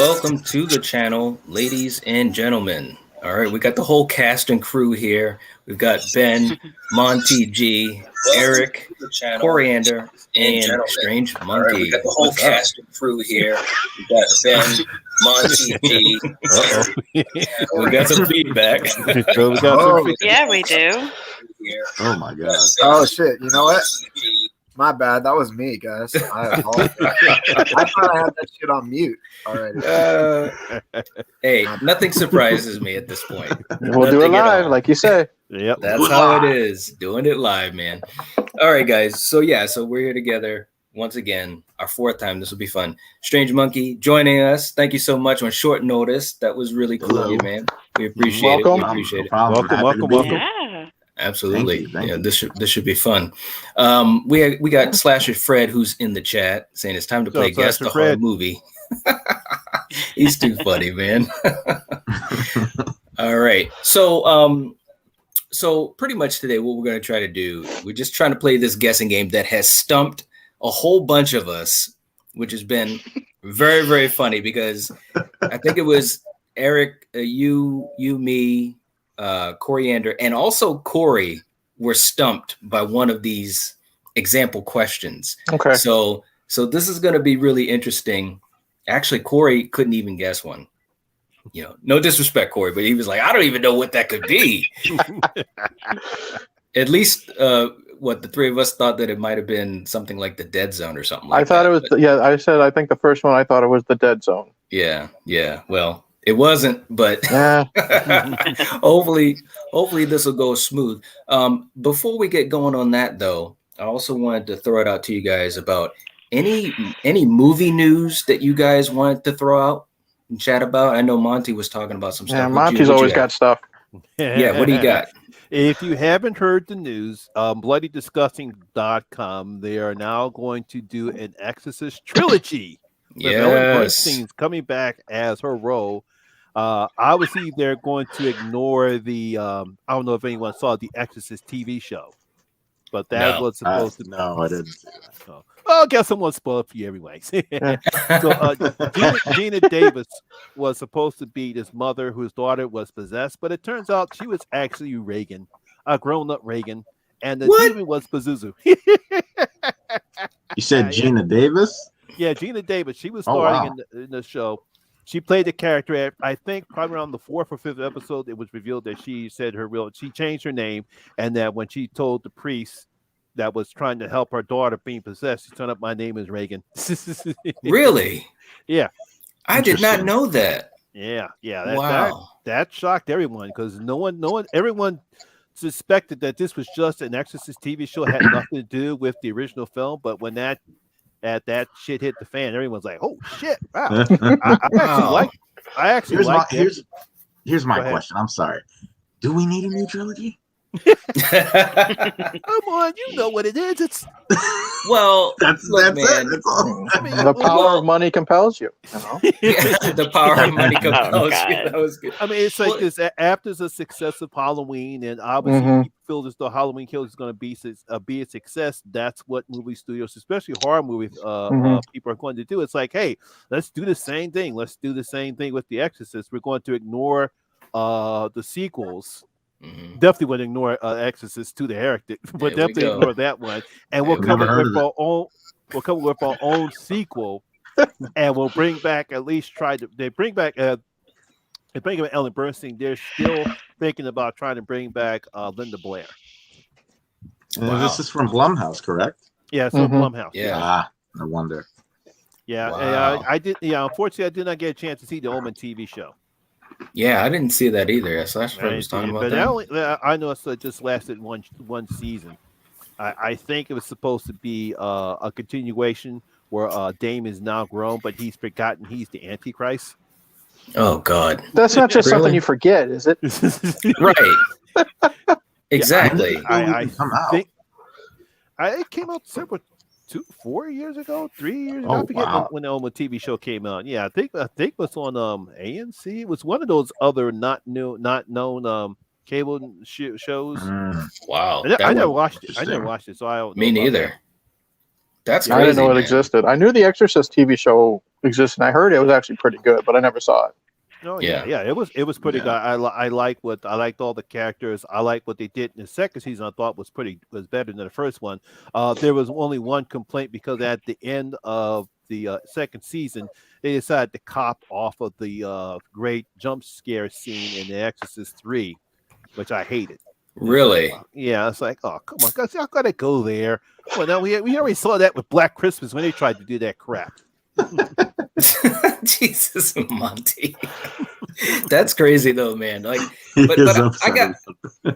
welcome to the channel, ladies and gentlemen. All right, we got the whole cast and crew here. We've got Ben, Monty G, Eric, Coriander, and Strange Monkey. All right, we got the whole cast and crew here. We've got Ben, Monty G. We got some feedback. Yeah, we do. Oh my god. Oh shit! You know what? My bad. That was me, guys. I thought I had that shit on mute already. Hey, nothing surprises me at this point. We'll do it live, like you say. Yep, that's how it is. Doing it live, man. All right, guys. So we're here together once again. Our fourth time. This will be fun. Strange Monkey joining us. Thank you so much on short notice. That was really cool of you, man. We appreciate it. We appreciate it. Welcome. Yeah. Absolutely. Thank you. This should be fun. We got Slasher Fred who's in the chat saying it's time to play Guess the Horror Movie. He's too funny, man. All right. So pretty much today what we're going to try to do, we're just trying to play this guessing game that has stumped a whole bunch of us, which has been very, very funny because I think it was Eric, you, me, Coriander, and also Cory were stumped by one of these example questions. Okay. So this is going to be really interesting. Actually, Cory couldn't even guess one. You know, no disrespect, Cory, but he was like, I don't even know what that could be. At least the three of us thought that it might have been something like the Dead Zone or something like that. I thought it was, I think the first one I thought it was the Dead Zone. Yeah. Well, it wasn't, but hopefully this will go smooth. Before we get going on that, though, I also wanted to throw it out to you guys about any movie news that you guys wanted to throw out and chat about. I know Monty was talking about some stuff. Yeah, Monty's always got stuff. Yeah, what do you got? If you haven't heard the news, bloodydisgusting.com, they are now going to do an Exorcist trilogy. Ellen Bernstein's coming back as her role. Obviously, they're going to ignore the. I don't know if anyone saw the Exorcist TV show, but that was supposed to. No, I didn't. Oh, I guess someone spoiled for you anyway. So, Gina Davis was supposed to be this mother whose daughter was possessed, but it turns out she was actually Reagan, a grown-up Reagan, and the demon was Pazuzu. You said Gina Davis? Yeah, Gina Davis. She was starring in the show. She played the character at, I think, probably around the 4th or 5th episode. It was revealed that she said she changed her name, and that when she told the priest that was trying to help her daughter being possessed, she turned up, my name is Reagan. Really? Yeah. I did not know that. Yeah. Wow. That shocked everyone because everyone suspected that this was just an Exorcist TV show, had nothing to do with the original film, but when that shit hit the fan, everyone's like, "Oh shit!" Wow. Here's my question. I'm sorry. Do we need a new trilogy? Come on, you know what it is. It's that's man. it. That's all. I mean, the power of money compels you. Yeah, the power of money compels you. That was good. I mean, it's like this after the success of Halloween, and obviously people feel as though Halloween Kills is going to be a success. That's what movie studios, especially horror movie people, are going to do. It's like, hey, let's do the same thing. Let's do the same thing with The Exorcist. We're going to ignore the sequels. Definitely would ignore Exorcist to the Heretic, but definitely ignore that one, and we'll come up with our own. We'll come up with our own sequel, and we'll bring back They bring back Ellen Bernstein. They're still thinking about trying to bring back Linda Blair. This is from Blumhouse, correct? Yeah, so Blumhouse. Yeah. No wonder. Yeah, wow. I did. Yeah, unfortunately, I did not get a chance to see the Omen TV show. Yeah, I didn't see that either. So that's what I was talking about. But I know it just lasted one season. I think it was supposed to be a continuation where Dame is now grown, but he's forgotten he's the Antichrist. Oh God, that's not just something you forget, is it? Right. Exactly. I think it came out several 4 years ago, 3 years ago. I forget when the Oma TV show came out. Yeah, I think it was on ANC. It was one of those other not known cable shows. Wow. I never watched it. So I don't know. Me neither. That's crazy. I didn't know it existed. I knew the Exorcist TV show exists, and I heard it was actually pretty good, but I never saw it. Oh yeah. It was pretty good. I liked all the characters. I liked what they did in the second season. I thought was better than the first one. There was only one complaint because at the end of the second season, they decided to cop off of the great jump scare scene in The Exorcist 3, which I hated. Really? It's like, oh come on, guys, y'all gotta go there. Well, now we already saw that with Black Christmas when they tried to do that crap. Jesus, Monty. That's crazy though, man. Like, but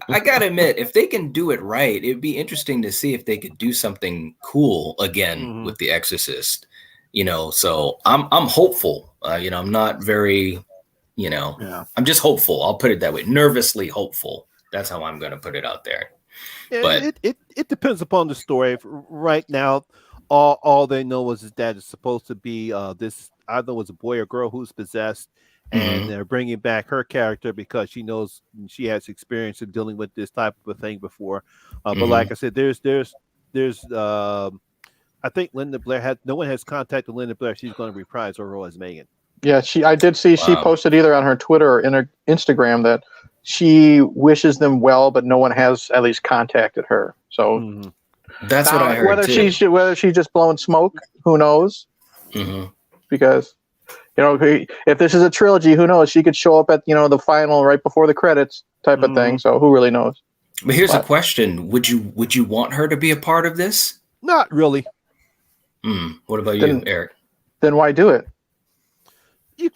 I gotta admit, if they can do it right, it'd be interesting to see if they could do something cool again with The Exorcist. So I'm hopeful. I'm not very, I'm just hopeful. I'll put it that way. Nervously hopeful. That's how I'm gonna put it out there. But it depends upon the story. Right now, all they know is that it's supposed to be this either was a boy or girl who's possessed, and they're bringing back her character because she knows she has experience in dealing with this type of a thing before. But like I said, there's I think Linda Blair no one has contacted Linda Blair. She's going to reprise her role as Megan. Yeah, I did see she posted either on her Twitter or Instagram that she wishes them well, but no one has at least contacted her. So that's what I heard. Whether she's just blowing smoke, who knows? Because if this is a trilogy, who knows? She could show up at the final right before the credits type of thing. So who really knows? But here's a question: Would you want her to be a part of this? Not really. What about you, Eric? Then why do it? You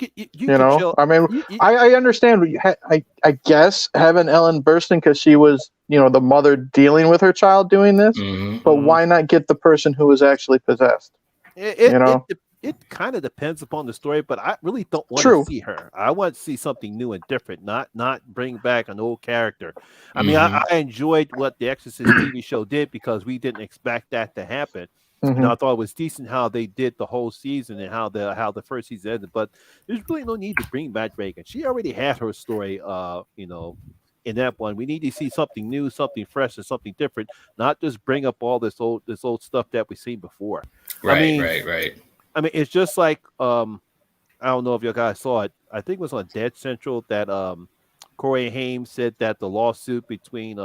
I mean, I understand. I guess having Ellen Burstyn because she was, the mother dealing with her child doing this. But why not get the person who was actually possessed? It kind of depends upon the story, but I really don't want to see her. I want to see something new and different, not bring back an old character. I mean, I enjoyed what the Exorcist TV show did because we didn't expect that to happen. And I thought it was decent how they did the whole season and how the first season ended. But there's really no need to bring back Reagan. She already had her story, in that one. We need to see something new, something fresh, and something different. Not just bring up all this old stuff that we've seen before. Right. I mean, it's just like I don't know if you guys saw it. I think it was on Dead Central that Corey Haim said that the lawsuit between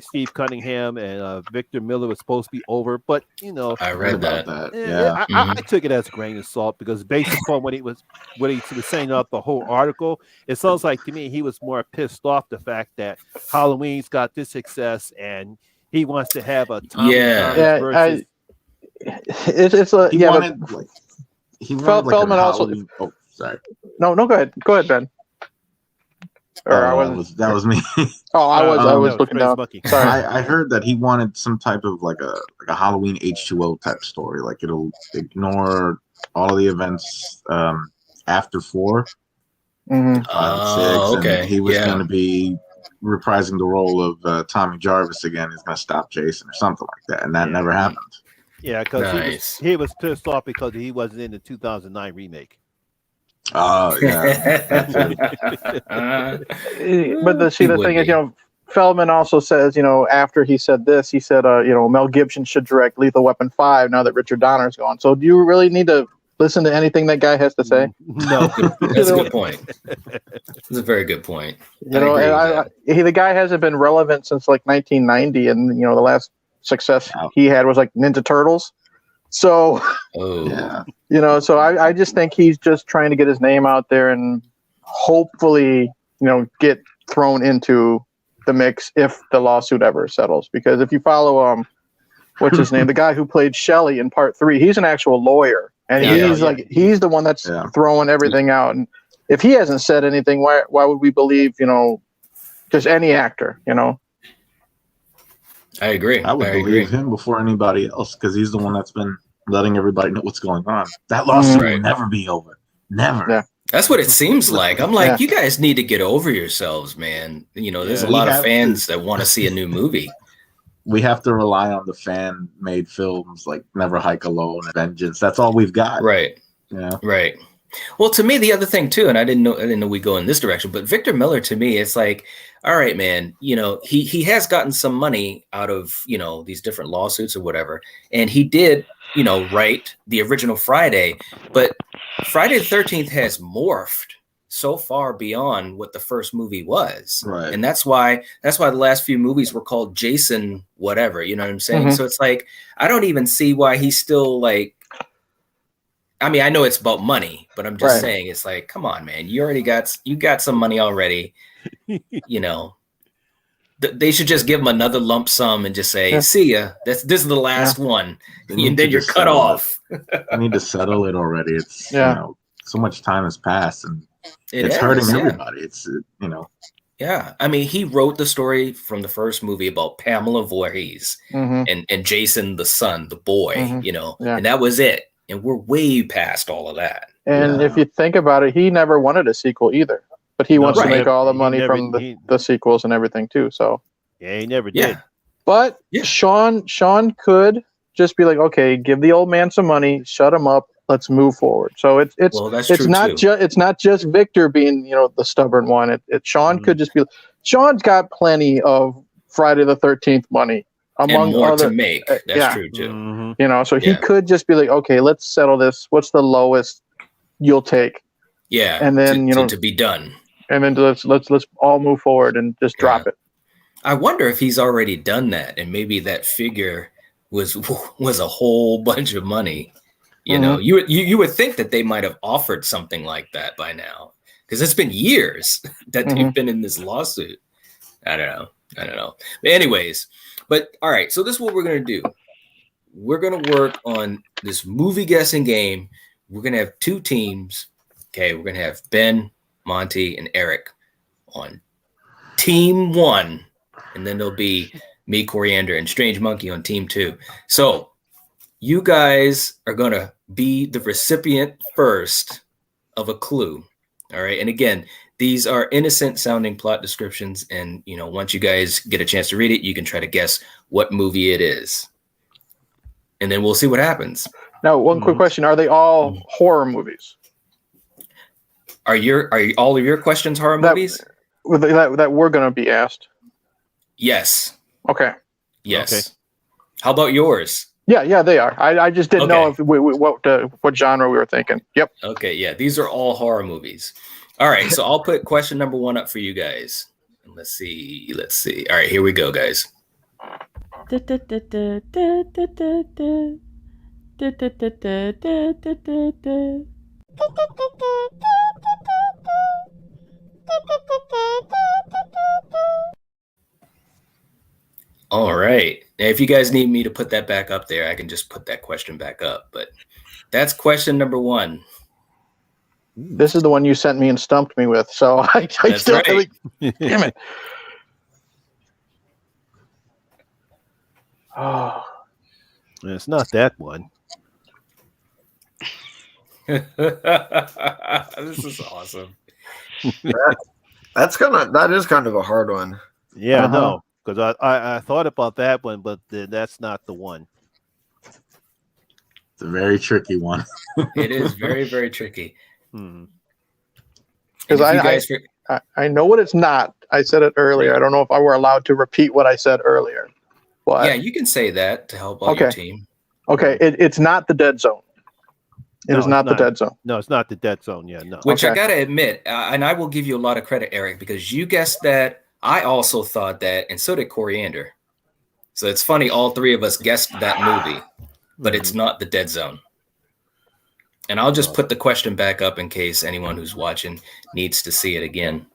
Steve Cunningham and Victor Miller was supposed to be over, but I read that. I took it as a grain of salt because based upon what he was saying about the whole article, it sounds like to me he was more pissed off the fact that Halloween's got this success and he wants to have a Tommy versus. Feldman also. Oh, sorry. No, go ahead. Go ahead, Ben. That was me. I was looking down. Sorry. I heard that he wanted some type of like a Halloween H2O type story. Like it'll ignore all of the events after 4, 5, and 6. Okay. And he was going to be reprising the role of Tommy Jarvis again. He's going to stop Jason or something like that, and that never happened. Yeah, because he was pissed off because he wasn't in the 2009 remake. Oh yeah. But the thing is, Feldman also says, after he said this, he said, Mel Gibson should direct Lethal Weapon 5 now that Richard Donner's gone. So do you really need to listen to anything that guy has to say? No, that's a good point. That's a very good point. The guy hasn't been relevant since like 1990, and the last success he had was like Ninja Turtles. So, so I just think he's just trying to get his name out there and hopefully, get thrown into the mix if the lawsuit ever settles. Because if you follow, what's his name? The guy who played Shelley in part 3, he's an actual lawyer. And he's the one that's throwing everything out. And if he hasn't said anything, why would we believe, just any actor, I agree. I would believe him before anybody else because he's the one that's been letting everybody know what's going on. That lawsuit will never be over. Never. Yeah. That's what it seems like. I'm like, you guys need to get over yourselves, man. There's a lot of fans that want to see a new movie. We have to rely on the fan-made films like Never Hike Alone and Vengeance. That's all we've got. Right. Yeah. Right. Well, to me, the other thing too, and I didn't know we go in this direction, but Victor Miller, to me, it's like all right, man, he has gotten some money out of, these different lawsuits or whatever. And he did, write the original Friday, but Friday the 13th has morphed so far beyond what the first movie was. Right. And that's why the last few movies were called Jason whatever, you know what I'm saying? Mm-hmm. So it's like, I don't even see why he's still like, I mean, I know it's about money, but I'm just saying, it's like, come on, man, you got some money already. They should just give him another lump sum and just say, see ya. This is the last one. And then you're cut off. I need to settle it already. It's, so much time has passed and it's hurting everybody. It's, Yeah. I mean, he wrote the story from the first movie about Pamela Voorhees and Jason, the son, the boy, and that was it. And we're way past all of that. And if you think about it, he never wanted a sequel either. But he wants to make all the money from the sequels and everything too. So he never did. But Sean could just be like, okay, give the old man some money, shut him up, let's move forward. So it's not just Victor being the stubborn one. Sean could just be. Sean's got plenty of Friday the 13th money. Among and more other, to make. That's true too. So he could just be like, okay, let's settle this. What's the lowest you'll take? Yeah, and then to be done. And then let's all move forward and just drop it. I wonder if he's already done that, and maybe that figure was a whole bunch of money. You would think that they might have offered something like that by now, because it's been years that they've been in this lawsuit. I don't know. But anyways. But all right, so this is what we're going to do. We're going to work on this movie guessing game. We're going to have two teams. Okay, we're going to have Ben, Monty, and Eric on team 1. And then there'll be me, Coriander, and Strange Monkey on team 2. So you guys are going to be the recipient first of a clue. All right, and again, these are innocent sounding plot descriptions. And, once you guys get a chance to read it, you can try to guess what movie it is. And then we'll see what happens. Now, one quick question. Are they all horror movies? Are all of your questions horror movies? That we're going to be asked? Yes. Okay. Yes. Okay. How about yours? Yeah, they are. I just didn't know if what genre we were thinking. Yep. Okay, yeah. These are all horror movies. All right, so I'll put question number 1 up for you guys. Let's see. All right, here we go, guys. All right. Now, if you guys need me to put that back up there, I can just put that question back up. But that's question number 1. This is the one you sent me and stumped me with. So I still right. Damn it. Oh, it's not that one. This is awesome. That is kind of a hard one. Yeah, no, because I thought about that one, but that's not the one. It's a very tricky one. It is very, very tricky. Because I know what it's not. I said it earlier. I don't know if I were allowed to repeat what I said earlier. But, yeah, you can say that to help out your team. Okay, it's not the Dead Zone. It is not the Dead Zone. No, it's not the Dead Zone. Yeah, no. Which I got to admit, and I will give you a lot of credit, Eric, because you guessed that. I also thought that, and so did Coriander. So it's funny, all three of us guessed that movie, but it's not the Dead Zone. And I'll just put the question back up in case anyone who's watching needs to see it again.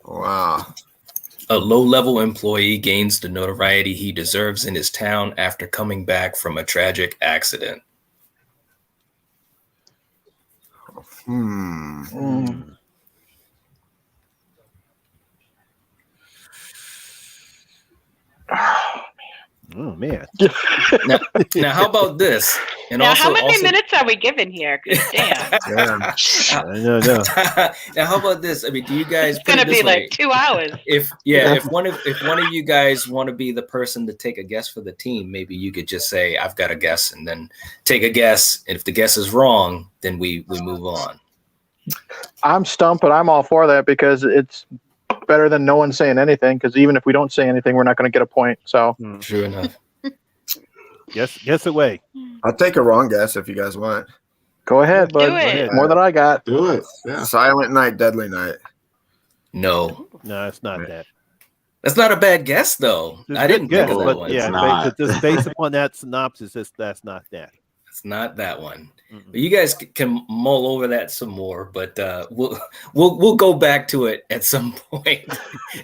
Wow. A low-level employee gains the notoriety he deserves in his town after coming back from a tragic accident. Oh man! Now, how about this? And now, how many minutes are we given here? Damn. No. Now, how about this? I mean, do you guys? It's gonna be like 2 hours. If one of you guys want to be the person to take a guess for the team, maybe you could just say, "I've got a guess," and then take a guess. And if the guess is wrong, then we move on. I'm stumped, but I'm all for that because it's better than no one saying anything. Because even if we don't say anything, we're not going to get a point. So True enough. Guess away. I'll take a wrong guess if you guys want. go ahead, bud. Do it. More than I got. Do it. Yeah. Silent Night, Deadly Night. No, No, it's not that. that's not a bad guess though. It's I didn't good think of guess, that but one. yeah, It's not. just based upon that synopsis, that's not that. It's not that one. Mm-mm. But you guys can mull over that some more, but we'll go back to it at some point.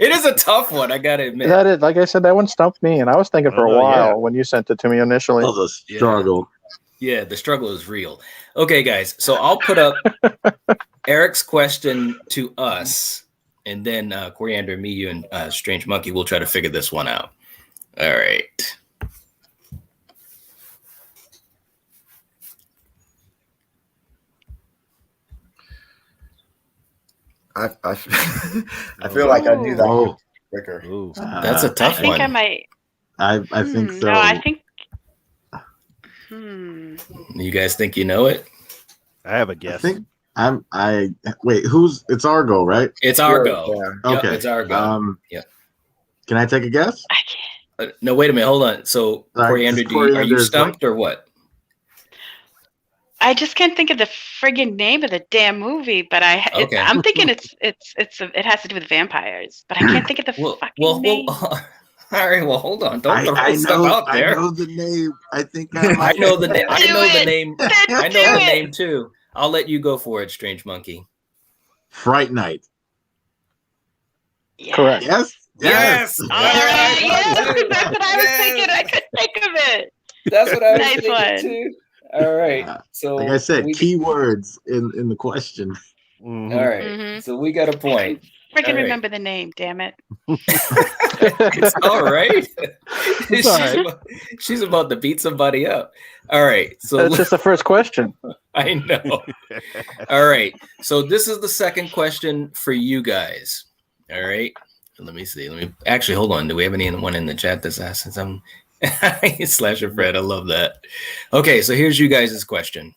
It is a tough one, I gotta admit. That is, like I said, that one stumped me, and I was thinking for a Oh, while yeah. when you sent it to me initially. Oh, the struggle. Yeah, the struggle is real. Okay, guys, so I'll put up Eric's question to us, and then Coriander, me, you, and Strange Monkey will try to figure this one out. All right. I feel like I knew that Oh, quicker. Ooh. That's a I tough think one. I might. I think so. No, I think. You guys think you know it? I have a I guess. think I wait. It's Argo, right? It's Argo. Yeah. Yep, Okay. it's Argo. Yep. Can I take a guess? I can't. No, wait a minute. Hold on. So, Right, Coriander, this are you Coriander is stumped or what? I just can't think of the friggin' name of the damn movie, but Okay. I'm thinking it has to do with vampires, but I can't think of the fucking name. all right. Well, hold on. Don't throw I stuff know. out there. I know the name. I think I know the name. I Do know the it. name. Then I do know the it. name too. I'll let you go for it, Strange Monkey. Fright Night. Yeah. Correct. Yes. Yes. All right. Yes, Yes. that's what I was thinking. I couldn't think of it. That's what I was Nice thinking one. too. All right. So, Like I said, we- keywords in the question. Mhm. all right. Mhm. So we got a point. Freaking All right. remember the name, damn it. It's all right. It's all right. She's about to beat somebody up. All right. So That's just the first question. I know. All right. So this is the second question for you guys. All right. Let me see. Let me actually hold on. Do we have anyone in the chat that's asking something? Slasher Fred, I love that. Okay, so here's you guys' question.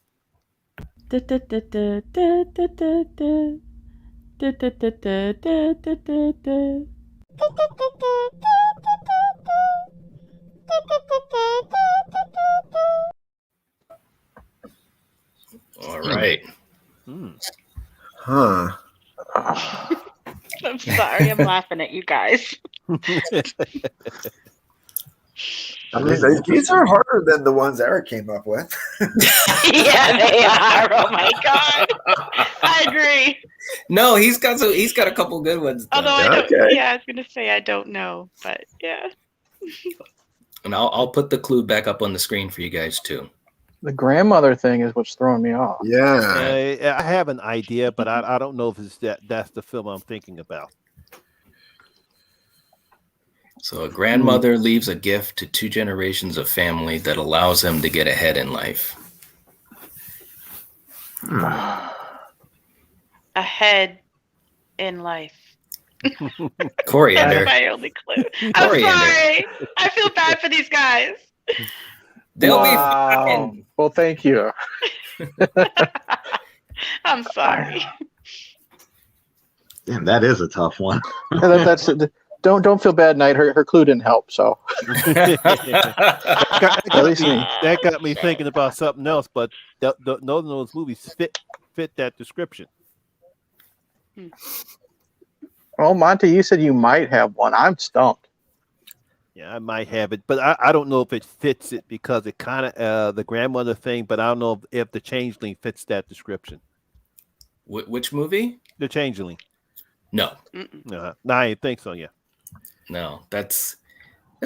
All right. Huh. I'm sorry, I'm laughing at you guys. I mean, these are harder than the ones Eric came up with. Yeah, they are. Oh my god. I agree. No, he's got a couple good ones. though. Although I don't Okay. yeah, I was gonna say I don't know, but yeah. And I'll put the clue back up on the screen for you guys too. The grandmother thing is what's throwing me off. Yeah. I have an idea, but I don't know if it's that's the film I'm thinking about. So a grandmother leaves a gift to 2 generations of family that allows them to get ahead in life. Ahead in life. Coriander. That's my only clue. I'm Coriander. sorry. I feel bad for these guys. They'll be Wow. fine. Well, thank you. I'm sorry. Damn, that is a tough one. That's don't feel bad, Knight. Her clue didn't help. So At least me. That got me thinking about something else, but none of those movies fit that description. well, Monty, you said you might have one. I'm stumped. Yeah, I might have it, but I don't know if it fits it because it kind of the grandmother thing, but I don't know if the Changeling fits that description. Which movie? The Changeling. No, No, I didn't think so. Yeah. no, it's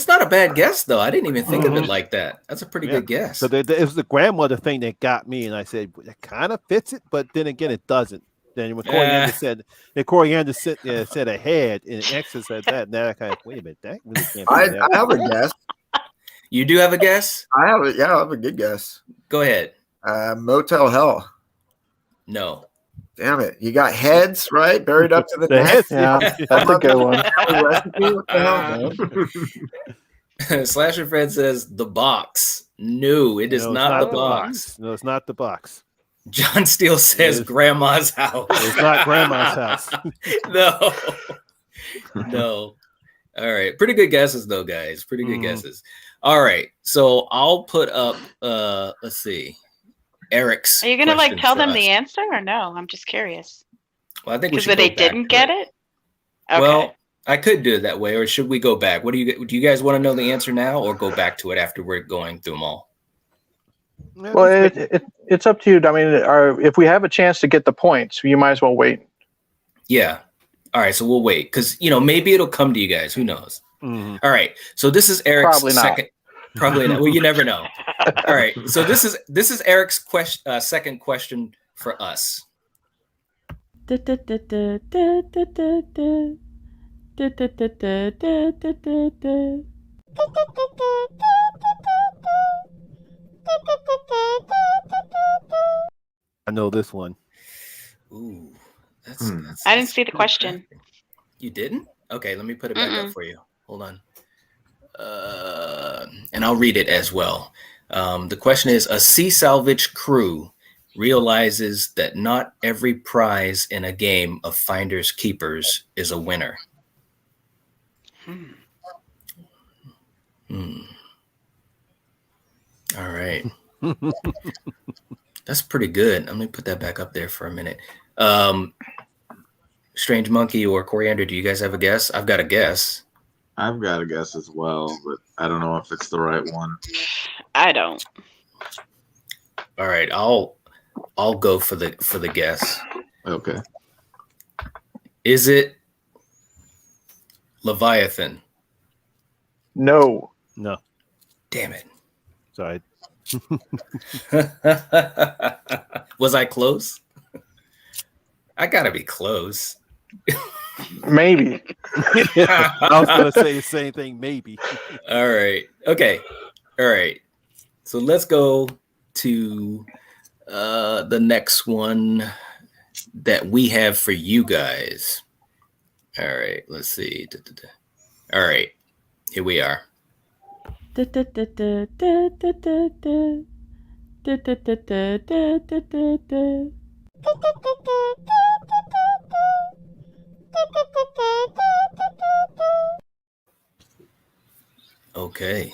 not a bad guess though. I didn't even think of it like that. That's a pretty good guess. So it was the grandmother thing that got me, and I said it kind of fits it, but then again, it doesn't. Then when Coriander said ahead, and X said that, and then I kind of wait a minute, that really can't. I have a guess. You do have a guess? I have a good guess. Go ahead. Motel Hell. No. Damn it. You got heads, right? Buried up to the The neck. heads, Yeah, that's a good one. Recipe? What the hell, man? Slasher Fred says the box. No, it is No, it's not the the box. No, it's not the box. John Steele says grandma's house. It's not grandma's house. No. No. All right. Pretty good guesses though, guys. Pretty good guesses. All right. So I'll put up let's see. Eric's. Are you gonna like tell them the answer or no? I'm just curious. Well, I think we should go they didn't get it. Okay. Well, I could do it that way, or should we go back? Do you guys want to know the answer now, or go back to it after we're going through them all? Well, it's up to you. I mean, if we have a chance to get the points, you might as well wait. Yeah. All right. So we'll wait because maybe it'll come to you guys. Who knows? All right. So this is Eric's second. Probably not. Well, you never know. All right. So this is Eric's second question for us. I know this one. Ooh, that's I didn't see the question. You didn't? Okay, let me put it back up for you. Hold on. And I'll read it as well. The question is: a sea salvage crew realizes that not every prize in a game of finders keepers is a winner. All right. That's pretty good. Let me put that back up there for a minute. Strange Monkey or Coriander, do you guys have a guess? I've got a guess. I've got a guess as well, but I don't know if it's the right one. I don't. All right, I'll go for the guess. Okay. Is it Leviathan? No. Damn it. Sorry. Was I close? I gotta be close. Maybe. I was gonna say the same thing. Maybe. All right. Okay. All right. So let's go to the next one that we have for you guys. All right. Let's see. All right. Here we are. Okay.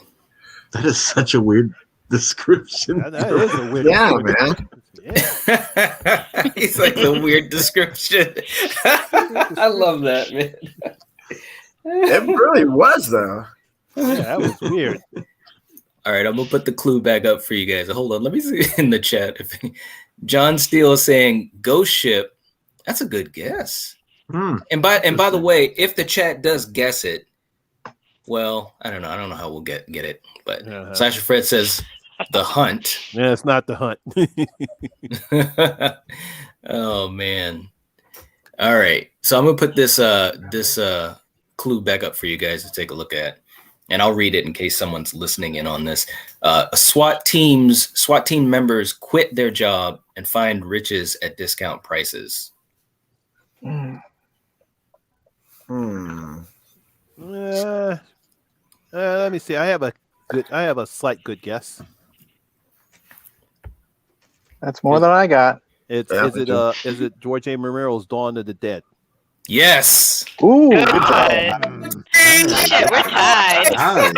That is such a weird description. That is a weird. Yeah, man. Yeah. He's like the weird description. I love that, man. It really was, though. Yeah, that was weird. All right, I'm gonna put the clue back up for you guys. Hold on, let me see in the chat. John Steele is saying ghost ship. That's a good guess. And by the way, if the chat does guess it, well, I don't know. I don't know how we'll get it. But Sasha Fred says the Hunt. Yeah, it's not the Hunt. Oh man. All right. So I'm gonna put this clue back up for you guys to take a look at. And I'll read it in case someone's listening in on this. SWAT team members quit their job and find riches at discount prices. Let me see. I have a slight good guess. That's more than I got. Is it George A. Romero's Dawn of the Dead? Yes. Ooh, good job. Shit, we're tied.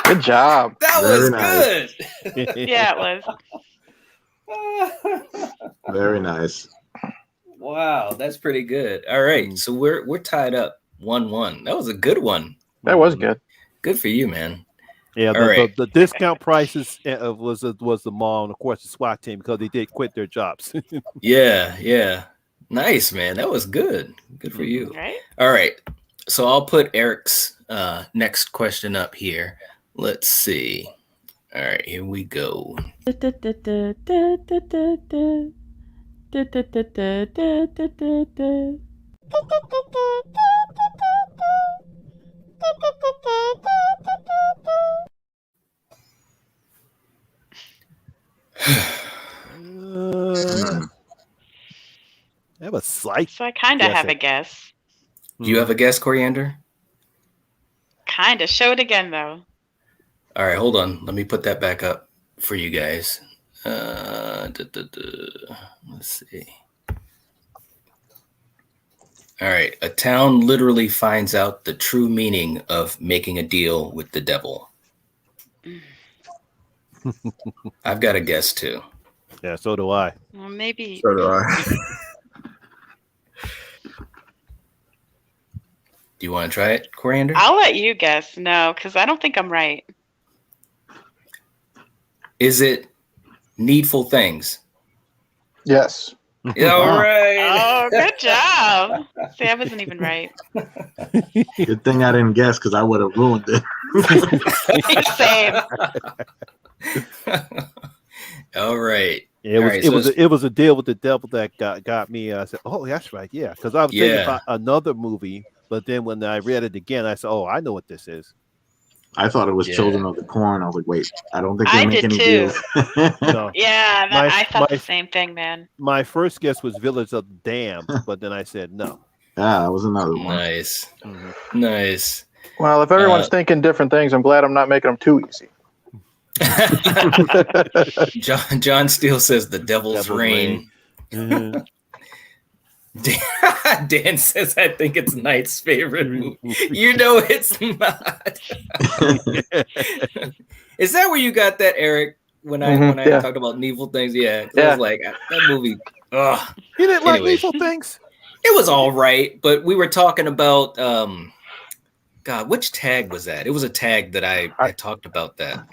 Good job. That was good. Yeah, it was. Very nice. Wow, that's pretty good. All right, so we're tied up 1-1. That was a good one. That was good. Good for you, man. Yeah, the discount prices was the mall, and of course the SWAT team, because they did quit their jobs. Yeah. Nice, man. That was good. Good for you. Right. All right. So I'll put Eric's next question up here. Let's see. All right, here we go. I have a slight. So I kind of have a guess. Do you have a guess, Coriander? Kind of. Show it again, though. All right, hold on. Let me put that back up for you guys. Let's see. All right. A town literally finds out the true meaning of making a deal with the devil. I've got a guess too. Yeah, so do I. Well, maybe. So do I. Do you want to try it, Coriander? I'll let you guess. No, because I don't think I'm right. Is it Needful Things? Yes. All right. Oh, good job. See, I wasn't even right. Good thing I didn't guess because I would have ruined it. Same. All right. It was a deal with the devil that got me. I said, "Oh, that's right, yeah." Because I was thinking about another movie, but then when I read it again, I said, "Oh, I know what this is." I thought it was Children of the Corn. I was like, wait, I don't think they make any deals. No. Yeah, I thought the same thing, man. My first guess was Village of the Damned, but then I said no. Yeah, that was another one. Nice. Nice. Well, if everyone's thinking different things, I'm glad I'm not making them too easy. John Steele says the Devil's Reign. Dan says, I think it's Knight's favorite movie. You know it's not. Is that where you got that, Eric? When I talked about Needful Things? Yeah. I was like, that movie. Ugh. You didn't like Needful Things? It was all right, but we were talking about God, which tag was that? It was a tag that I talked about that.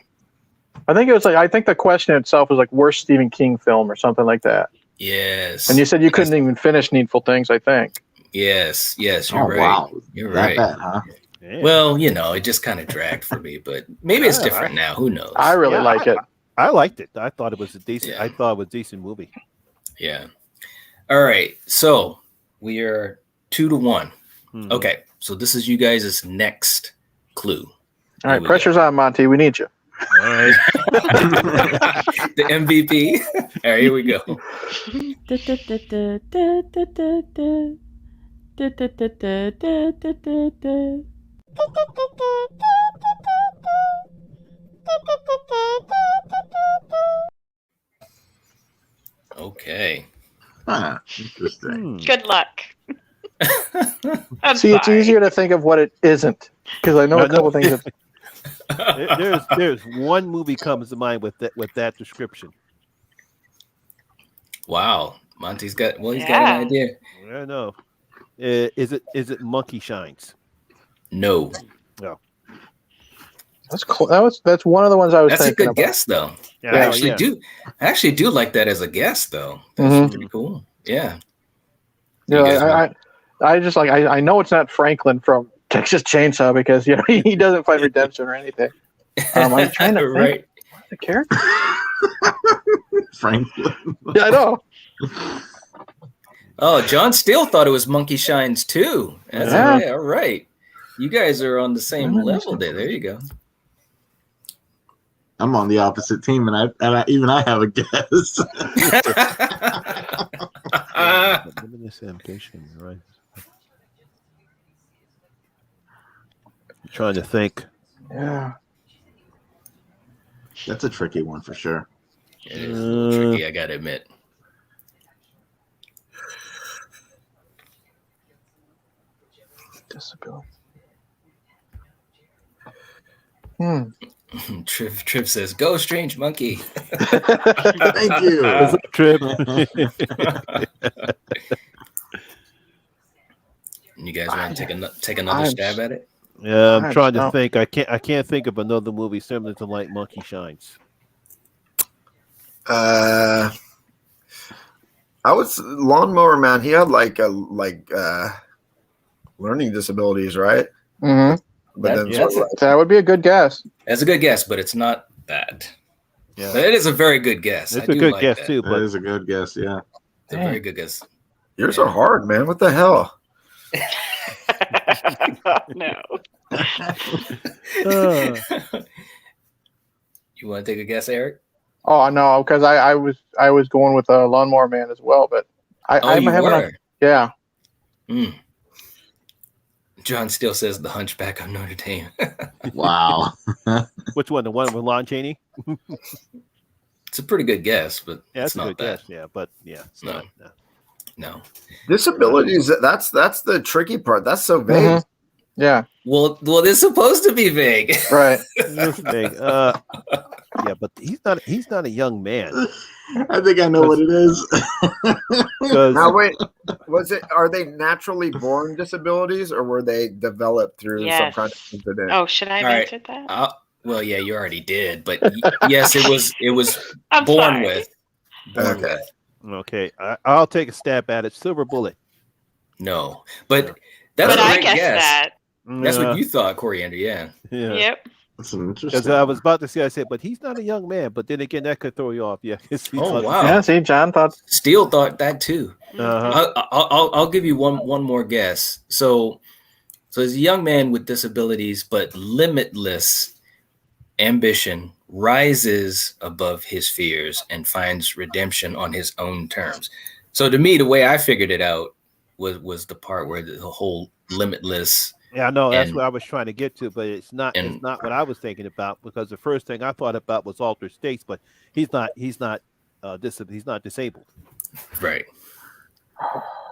I think it was I think the question itself was like worst Stephen King film or something like that. Yes. And you said you couldn't even finish Needful Things, I think. Yes, you're right. Wow. You're that right. Bad, huh? Yeah. Well, it just kind of dragged for me, but maybe it's different now. Who knows? I really like it. I liked it. I thought it was a decent. Yeah. I thought it was a decent movie. Yeah. All right. So we are 2-1. Okay. So this is you guys' next clue. All right. Pressure's on, Monty. We need you. All right. The MVP. All right. Here we go. Okay. Huh, interesting. Good luck. See, it's easier to think of what it isn't because I know a couple things. There's one movie comes to mind with that description. Wow. Monty's got got an idea. I know. Is it Monkey Shines? No. No. That's cool. That's one of the ones I was That's thinking a good guess, though. Yeah, I actually do like that as a guess, though. That's pretty cool. Yeah. I just I know it's not Franklin from Texas Chainsaw because he doesn't find redemption or anything. I'm trying to think what the character. Franklin. Yeah, I know. Oh, John Steele thought it was Monkey Shines too. That's all right. You guys are on the same level there. There you go. I'm on the opposite team, and I have a guess. Ambition, right? I'm trying to think. Yeah. That's a tricky one for sure. It is a little tricky, I gotta admit. Disability. Trip says, "Go, strange monkey." Thank you. What's up, Trip? You guys want to take another stab at it? Yeah, I'm trying to think. I can't think of another movie similar to like Monkey Shines. I was Lawnmower Man. He had like learning disabilities, right? Mm-hmm. But that would be a good guess. That's a good guess, but it's not bad. Yeah, but it is a very good guess. It's a good guess that. too. That But is a good guess. Yeah, it's a very good guess. Yours are hard, man. What the hell? No. You want to take a guess, Eric? Oh no, because I was going with a Lawnmower Man as well, but I'm having yeah. John Steele says The Hunchback of Notre Dame. Wow. Which one? The one with Lon Chaney? It's a pretty good guess, but Yeah, it's that's a not good that. guess. Yeah, but yeah, it's No. not. No. No. Disabilities. That's the tricky part. That's so vague. Mhm. Yeah. Well, they're supposed to be vague. Right. It's vague. Yeah, but he's not a young man. I think I know what it is. Because Now wait, are they naturally born disabilities or were they developed through some Yes. kind of incident? Oh, should I have All right. answered that? Well, yeah, you already did, but yes, it was I'm born sorry. with. Born Okay. with. okay, I'll take a stab at it. Silver bullet. No, but that's But a I great guessed guess. that. That's what you thought, Coriander. Yeah. Yeah. Yep. That's an Because interesting. I was about to say, I said, but he's not a young man. But then again, that could throw you off. Yeah. Oh wow. Yeah. See, John thought. Steele thought that too. Uh-huh. I'll give you one more guess. So as a young man with disabilities but limitless ambition rises above his fears and finds redemption on his own terms. So to me, the way I figured it out was the part where the whole limitless. Yeah, I know that's And- what I was trying to get to, but it's not what I was thinking about, because the first thing I thought about was altered states, but he's not disabled. Right.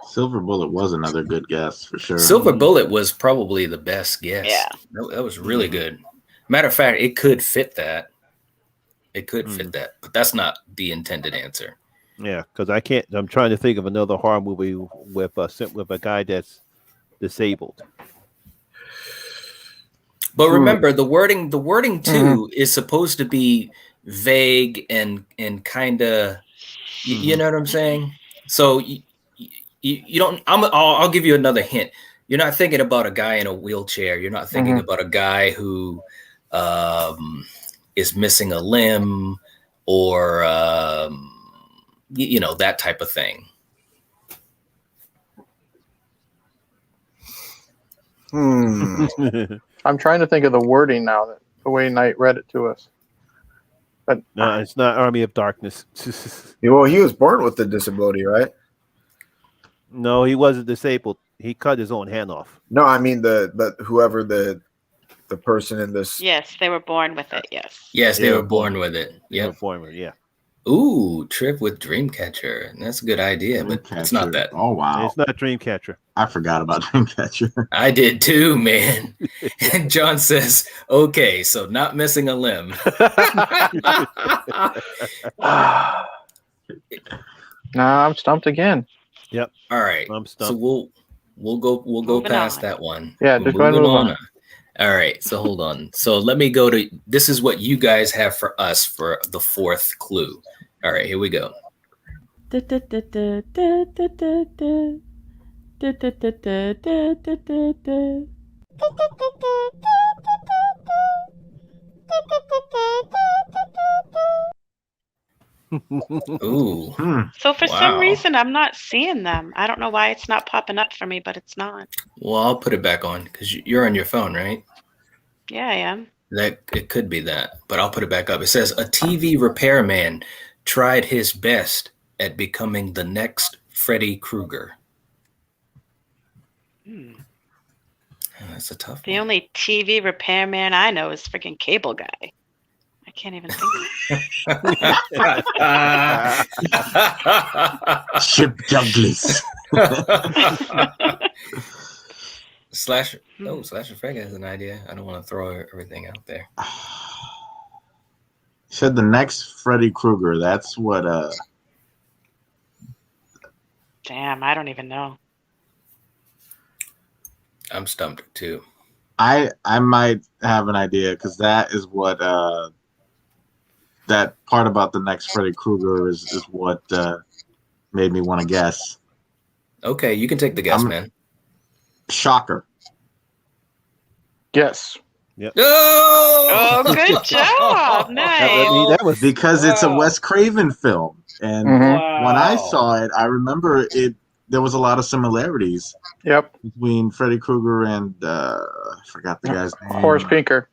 Silver Bullet was another good guess for sure. Silver Bullet was probably the best guess. Yeah. That was really good. Matter of fact, it could fit that. It could fit that, but that's not the intended answer. Yeah, because I'm trying to think of another horror movie with a guy that's disabled. But remember, the wording too is supposed to be vague and kind of, you know what I'm saying? So you don't. I'll give you another hint. You're not thinking about a guy in a wheelchair. You're not thinking about a guy who is missing a limb or that type of thing. I'm trying to think of the wording now, the way Knight read it to us. But No, it's not Army of Darkness. Well, he was born with a disability, right? No, he wasn't disabled. He cut his own hand off. No, I mean whoever the person in this. Yes, they were born with it. Yes. Yes, they were born with it. Yeah, Yeah. yeah. Ooh, trip with Dreamcatcher. That's a good idea, but it's not that. Oh wow, It's not Dreamcatcher. I forgot about Dreamcatcher. I did too, man. And John says, "Okay, so not missing a limb." nah, I'm stumped again. All right. I'm So stumped. we'll go Moving past on. that one. Yeah, We're just go ahead and moving move on. All right. So hold on. So let me go to this is what you guys have for us for the fourth clue. All right, here we go. Ooh. So for Wow. some reason, I'm not seeing them. I don't know why it's not popping up for me, but it's not. Well, I'll put it back on because you're on your phone, right? Yeah, I am. That it could be that, but I'll put it back up. It says a TV repairman tried his best at becoming the next Freddy Krueger. Hmm. Oh, that's a tough The one. only TV repairman I know is freaking Cable Guy. I can't even think. Chip Douglas. Slasher. Oh, Slasher Frank has an idea. I don't want to throw everything out there. Said the next Freddy Krueger. That's what. Damn, I don't even know. I'm stumped too. I might have an idea because that is what that part about the next Freddy Krueger is what made me want to guess. Okay, you can take the guess, I'm- man. Shocker. Yes. Oh, good job. Nice. That was Because it's a Wow. Wes Craven film, and Mhm. when I saw it, I remember it. There was a lot of similarities Yep. between Freddy Krueger and I forgot the guy's name. Horace Pinker.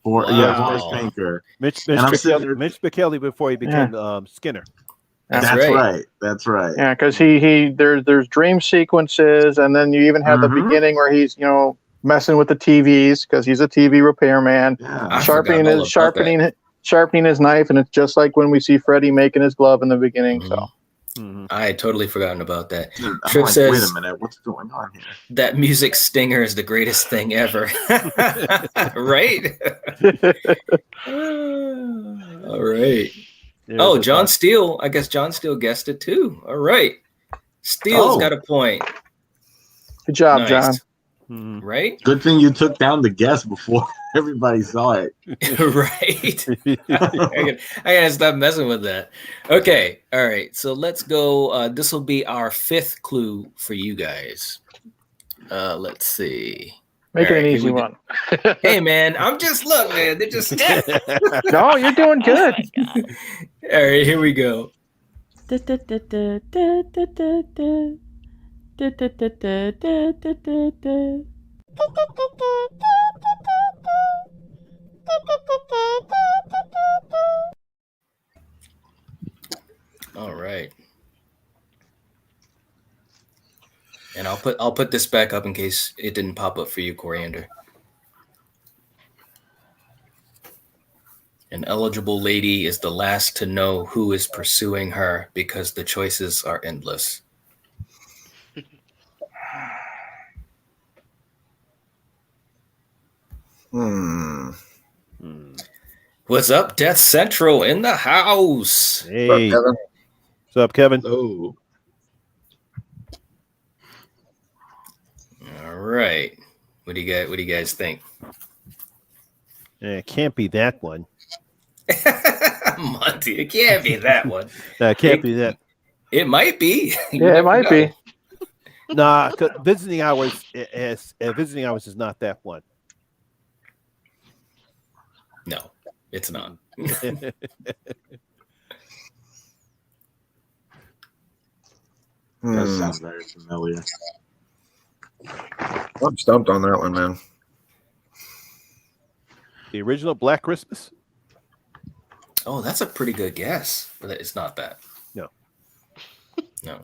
Yeah, Wow. Horace Pinker. Mitch And I'm sitting there- Spichelli before he became Skinner. Yeah. That's That's right. right. That's right. Yeah, because there's dream sequences, and then you even have the Mhm. beginning where he's messing with the TVs because he's a TV repairman, Yeah. I sharpening forgot all about sharpening his knife, and it's just like when we see Freddy making his glove in the beginning. Mhm. So I had totally forgotten about that. I'm Triff like, says, wait a minute, what's going on here? that music stinger is the greatest thing ever. Right? All right. There's John Steele. I guess John Steele guessed it too. All right. Steele's got a point. good job, Nice. John. Mhm. Right? Good thing you took down the guess before everybody saw it. Right. I gotta stop messing with that. Okay. All right. So let's go. This will be our 5th clue for you guys. Let's see. Make All it an right, easy here we one. Hey man, look, man. They're just No, you're doing good. All right, here we go. All right. And I'll put this back up in case it didn't pop up for you, Coriander. An eligible lady is the last to know who is pursuing her because the choices are endless. What's up, Death Central in the house? Hey, Kevin? what's up, Kevin? Oh, All right. What do you guys think? It can't be that one. Monty, it can't be that one. It can't be that. It might be. You Yeah, it never might know. be. Nah, 'cause visiting hours is not that one. No, it's not. that sounds very familiar. I'm stumped on that one, man. The original Black Christmas? Oh, that's a pretty good guess, but it's not that. No. No.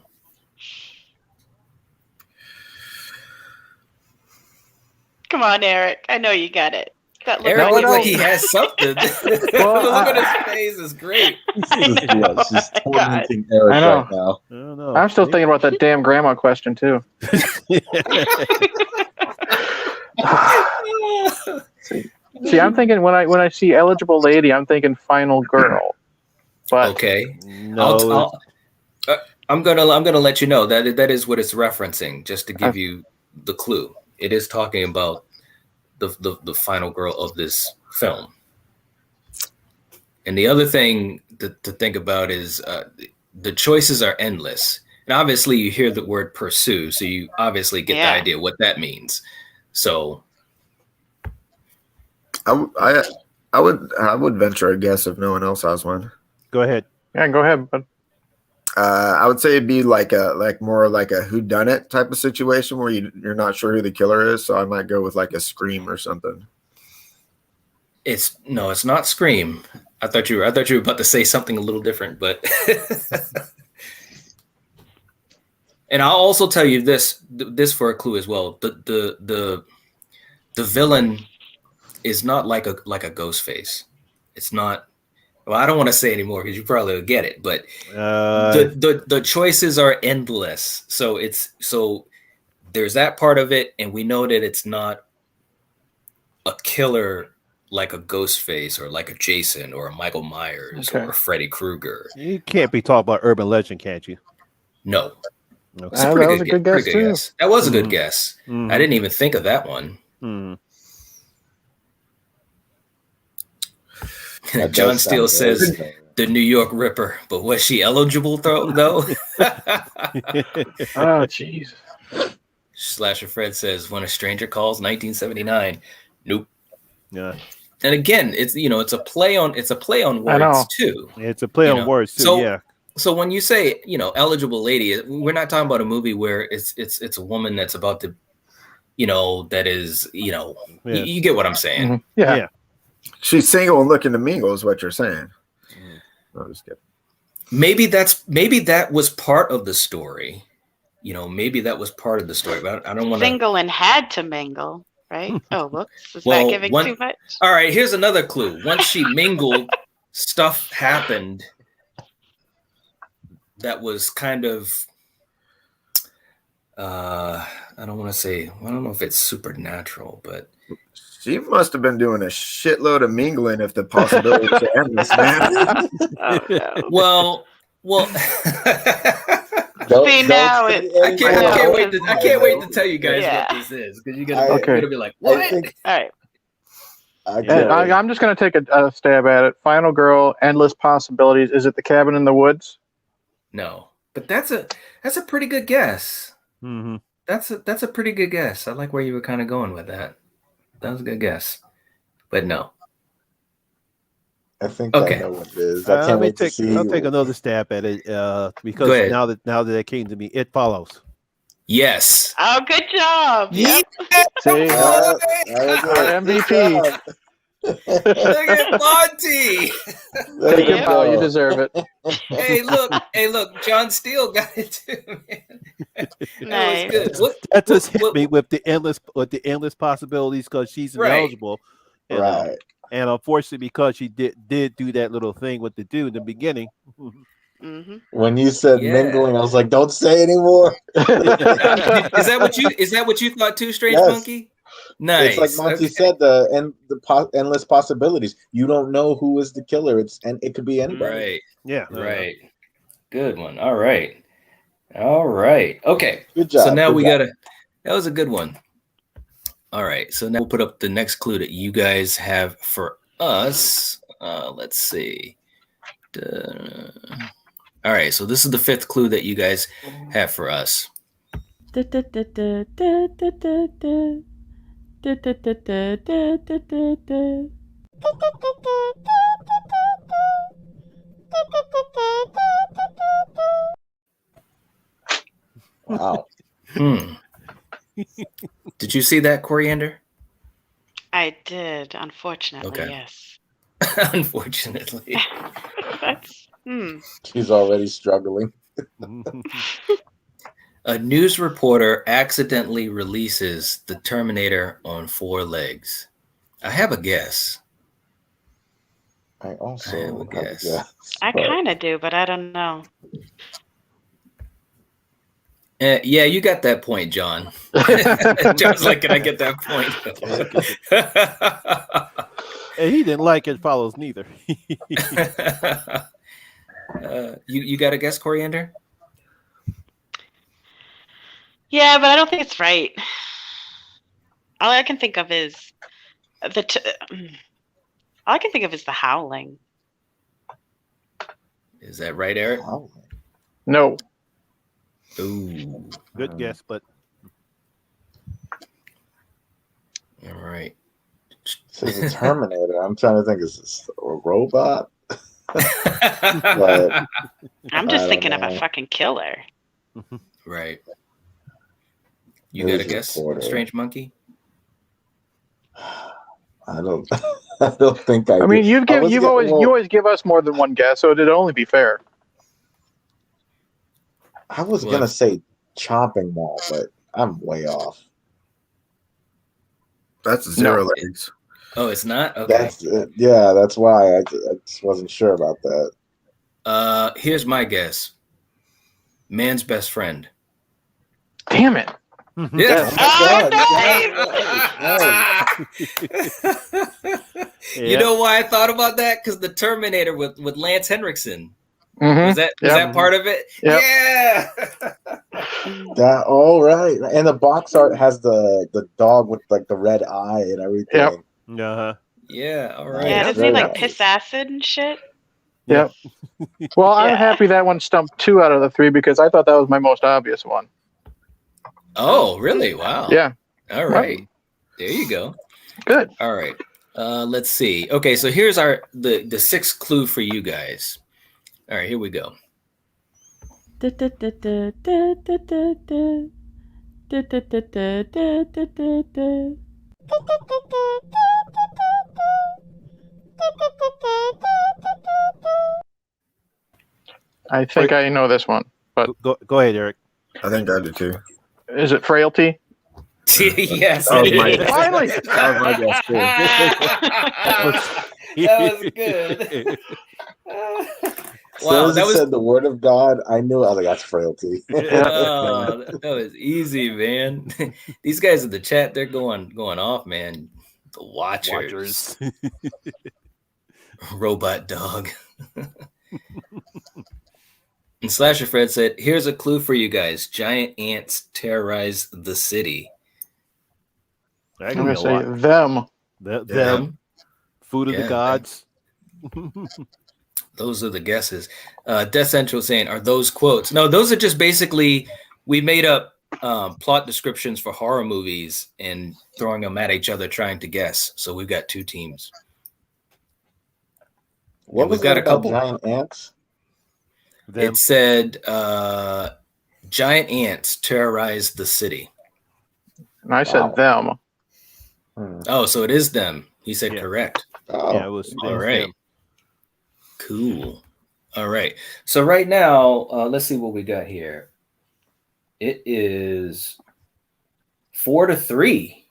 Come on, Eric. I know you got it. That look Eric on looks your like face. he has something. The Well, look on his face is great. Yes, she's God. tormenting Eric I know. right now. I don't know. I'm still thinking about that damn grandma question too. See, I'm thinking when I see eligible lady, I'm thinking final girl. But Okay. No, I'm gonna let you know that is what it's referencing, just to give you the clue. It is talking about the final girl of this film. And the other thing to think about is the choices are endless. And obviously you hear the word pursue, so you obviously get the idea what that means. So I would venture a guess if no one else has one. go ahead. yeah, go ahead. But I would say it'd be like more like a whodunit type of situation where you're not sure who the killer is. So I might go with like a Scream or something. it's not Scream. I thought you were about to say something a little different, but and I'll also tell you this for a clue as well. The villain is not like a ghost face. It's not. Well, I don't want to say anymore because you probably will get it, but the choices are endless. So there's that part of it, and we know that it's not a killer like a Ghostface or like a Jason or a Michael Myers or a Freddy Krueger. You can't be talking about urban legend, can't you? No. Okay. It's a pretty that was a good guess, too. guess. That was a good guess. I didn't even think of that one. John Steele says the New York Ripper, but was she eligible though? oh, jeez. Slasher Fred says when a stranger calls, 1979. Nope. Yeah. And again, it's a play on words too. It's a play on words too. So, yeah. So when you say eligible lady, we're not talking about a movie where it's a woman that's about to, that is you get what I'm saying. Mm-hmm. Yeah. She's single and looking to mingle is what you're saying. I'm just kidding. Maybe that was part of the story. Maybe that was part of the story, but I don't want to. Single and had to mingle, right? Oh, whoops. Is that giving too much? All right, here's another clue. Once she mingled stuff happened that was kind of I don't know if it's supernatural, but she must have been doing a shitload of mingling if the possibilities are endless, man. Oh, no. well See, now I can't wait to tell you guys what this is, because you're gonna be like, what? All right. I'm just going to take a stab at it. Final Girl, Endless Possibilities. Is it The Cabin in the Woods? No, but that's a pretty good guess. Mm-hmm. That's a pretty good guess. I like where you were kind of going with that. That was a good guess, but no. I think I know what it is. I can't wait to see. I'll take another stab at it because now that it came to me, It Follows. Yes. Oh, good job. Yep. See, MVP. Look at Monty. Take it, pal. You deserve it. Hey, look. John Steele got it too, man. Nice. That was good. That just hit me with the endless possibilities because she's ineligible. Right. And unfortunately, because she did do that little thing with the dude in the beginning. Mm-hmm. When you said mingling, I was like, "Don't say anymore." Is that what you thought too, Strange Monkey? Nice. It's like Monty said, the endless possibilities. You don't know who is the killer. It could be anybody. Right. Yeah. Right. Good one. All right. Okay. Good job. So now that was a good one. All right. So now we'll put up the next clue that you guys have for us. Let's see. All right. So this is the fifth clue that you guys have for us. Wow. Did you see that, Coriander? I did, unfortunately, yes. Unfortunately. That's She's already struggling. A news reporter accidentally releases the Terminator on 4 legs. I have a guess. I also have a guess. I kind of do, but I don't know. Yeah, you got that point, John. John's like, can I get that point? And he didn't like It Follows neither. You got a guess, Coriander? Yeah, but I don't think it's right. All I can think of is The Howling. Is that right, Eric? No. Ooh. Good guess, but all right. This is a Terminator. I'm trying to think, is this a robot? I'm just thinking of a fucking killer. Right. You got a guess, Strange Monkey? I don't think I. I mean, you always give us more than one guess, so it'd only be fair. I was gonna say chopping mall, but I'm way off. That's 0 legs. Oh, it's not? Okay. That's why I just wasn't sure about that. Here's my guess. Man's Best Friend. Damn it. Yeah. You know why I thought about that? Because the Terminator with Lance Henriksen. Mm-hmm. Was that part of it? Yep. Yeah. That all right. And the box art has the dog with like the red eye and everything. Yep. Uh-huh. Yeah. All right. Yeah, doesn't he like piss acid and shit? Yep. Well, I'm happy that one stumped 2 out of the 3 because I thought that was my most obvious one. Oh, really? Wow. Yeah. All right. There you go. Good. All right. Let's see. Okay, so here's the 6th clue for you guys. All right, here we go. I think I know this one, but go ahead, Eric. I think I do too. Is it Frailty? Yes. Oh, my Finally. that was my guess too. That was good. Wow, that was said the word of God. I knew. I was like, that's frailty. That was easy, man. These guys in the chat, they're going off, man. The Watchers. Robot dog. And Slasher Fred said, "Here's a clue for you guys: giant ants terrorize the city." I'm gonna say them. Them. Food of the gods. Those are the guesses. Death Central saying, "Are those quotes?" No, those are just basically we made up plot descriptions for horror movies and throwing them at each other, trying to guess. So we've got two teams. What was got a couple giant ants? It said giant ants terrorize the city. And I said them. Oh, so it is them. He said correct. Oh, yeah, it was all right. Them. Cool. All right. So right now, let's see what we got here. It is 4-3.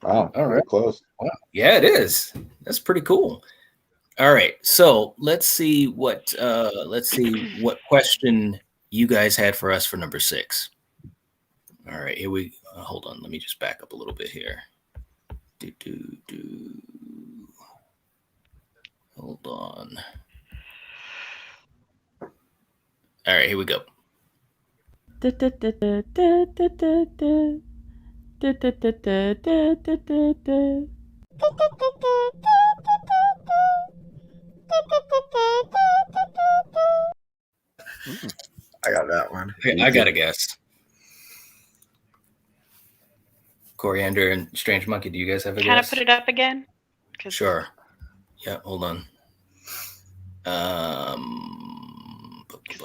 Wow. All right. Close. Wow. Yeah, it is. That's pretty cool. All right. So let's see what question you guys had for us for number 6. All right. Here we hold on. Let me just back up a little bit here. Hold on. All right, here we go. I got that one. I got a guess. Coriander and Strange Monkey, do you guys have a guess? Can I put it up again? Sure. Yeah, hold on.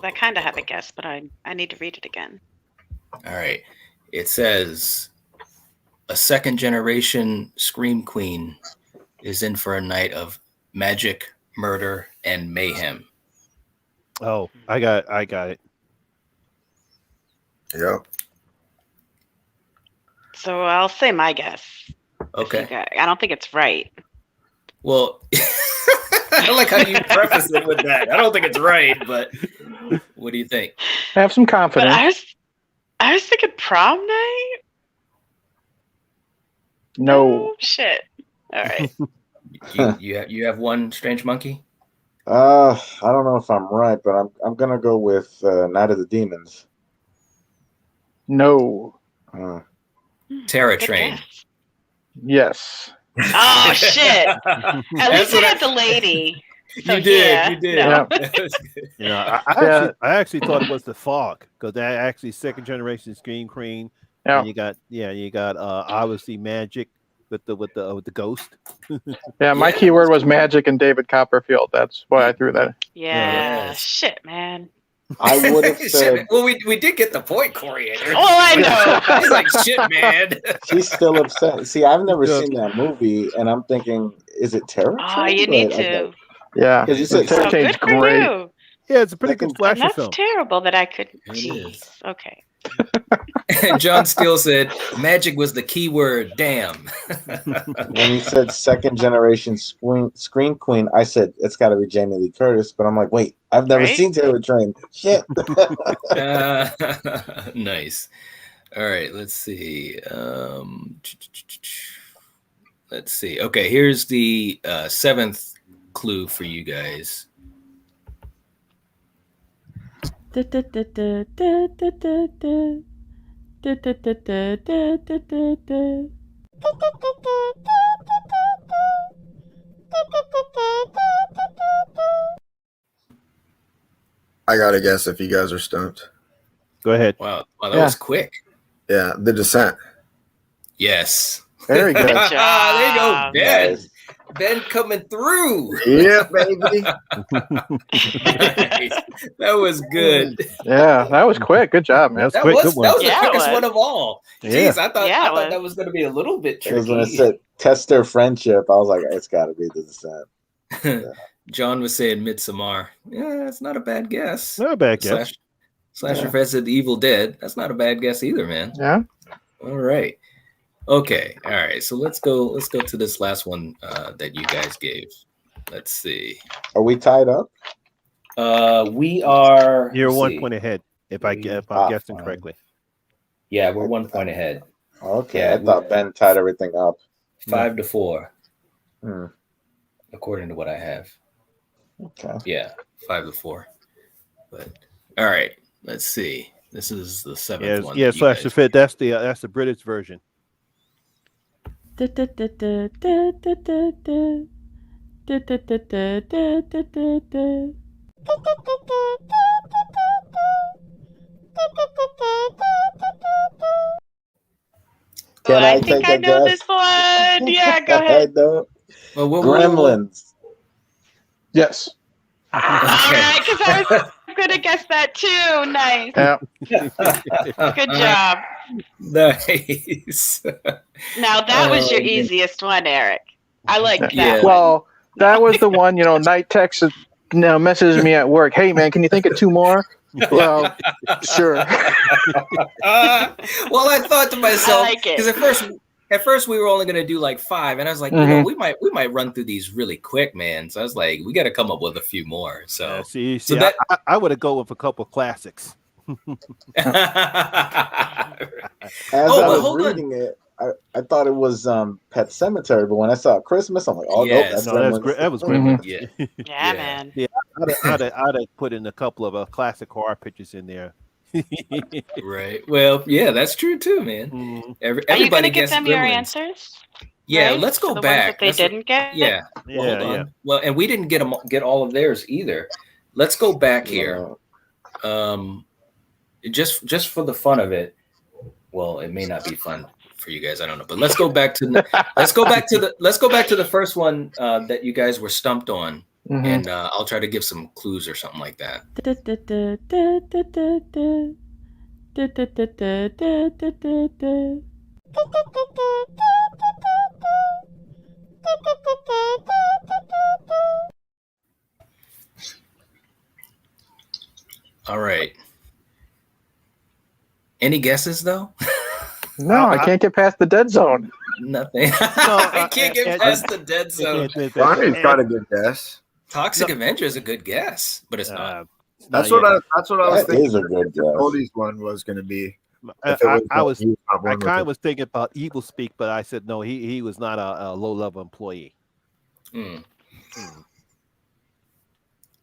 I kind of have a guess, but I need to read it again. All right. It says a second generation Scream Queen is in for a night of magic, murder, and mayhem. Oh, I got it. Yep. So I'll say my guess. Okay. I don't think it's right. Well, I like how you preface it with that. I don't think it's right, but what do you think? Have some confidence. But I was thinking prom night. No. Oh, shit. All right. you have one, Strange Monkey? I don't know if I'm right, but I'm gonna go with Night of the Demons. No. Terror Train. Yes. Oh shit! At least I had the lady. So you did. yeah, you did. No. Yeah, I actually thought it was the Fog because that actually second generation Scream Queen. Yeah. And you got obviously magic with the ghost. Yeah, my keyword was magic and David Copperfield. That's why I threw that. Yeah. Shit, man. I would have said. Well, we did get the point, Coriander. Oh, I know. He's like, shit, man. She's still upset. See, I've never seen that movie, and I'm thinking, is it Terror Train? Oh, you need to. Yeah, because you said Terror Train's great. You. Yeah, it's a pretty good slasher that's film. Terrible that I could. Jeez. Okay. And John Steele said, magic was the key word. Damn. When he said second generation Scream Queen, I said, it's got to be Jamie Lee Curtis. But I'm like, wait, I've never seen Terror Train. Shit. Nice. All right, let's see. Let's see. Okay, here's the 7th clue for you guys. I gotta guess if you guys are stumped. Go ahead. Wow, that was quick. Yeah, The Descent. Yes. Very good. Good job. There you go, Ben. Nice. Ben coming through. Yeah, baby. Nice. That was good. Yeah, that was quick. Good job, man. That was the quickest one of all. Yeah. Jeez, I thought that was going to be a little bit tricky. Because when it said test their friendship, I was like, it's got to be The Descent. Yeah. John was saying Midsommar. Yeah, it's not a bad guess. Not a bad guess. Slasher Fred said The Evil Dead. That's not a bad guess either, man. Yeah. All right. Okay, all right. So let's go to this last one that you guys gave. Let's see. Are we tied up? We are. You're 1 point ahead if I'm guessing fine. correctly. Yeah, we're 1 point ahead. Okay, Yeah, I thought Ben tied everything up. 5-4, Hmm. according to what I have. Okay. Yeah, 5-4. But all right, let's see. This is the seventh one. Yeah, Slash the Fit. That's the British version. I think I know this one. Yeah, go ahead. Well, Gremlins. Yes. All right, because I was going to guess that too. Nice. Yeah. Good job. Nice. Now that was your easiest one, Eric. I like that. Yeah. Well, that was the one. Night texts messages me at work. Hey man, can you think of 2 more? Well, sure. Well, I thought to myself, because at first we were only going to do like 5, and I was like, we might run through these really quick, man. So I was like, we got to come up with a few more. So see, so that I would have go with a couple of classics. As I was reading it, I thought it was Pet Cemetery, but when I saw Christmas, I'm like, oh nope, that's that was Gremlins. Yeah, man. Yeah, I'd have put in a couple of classic horror pictures in there. Right. Well, yeah, that's true too, man. Are you going to give them your answers? Yeah, right? let's go the back. Ones that they didn't get. Yeah. Well, hold on. Well, and we didn't get all of theirs either. Let's go back here. Just for the fun of it. Well, it may not be fun for you guys. I don't know, but let's go back to the first one that you guys were stumped on, and I'll try to give some clues or something like that. All right. Any guesses though? No, I can't get past the dead zone. Nothing. I can't get past the dead zone. Ronnie's got a good guess. Toxic Avenger is a good guess, but it's not. That's what I was thinking. Is a good guess. Cody's one was going to be. I kind of was thinking about Evil Speak, but I said no. He was not a low level employee.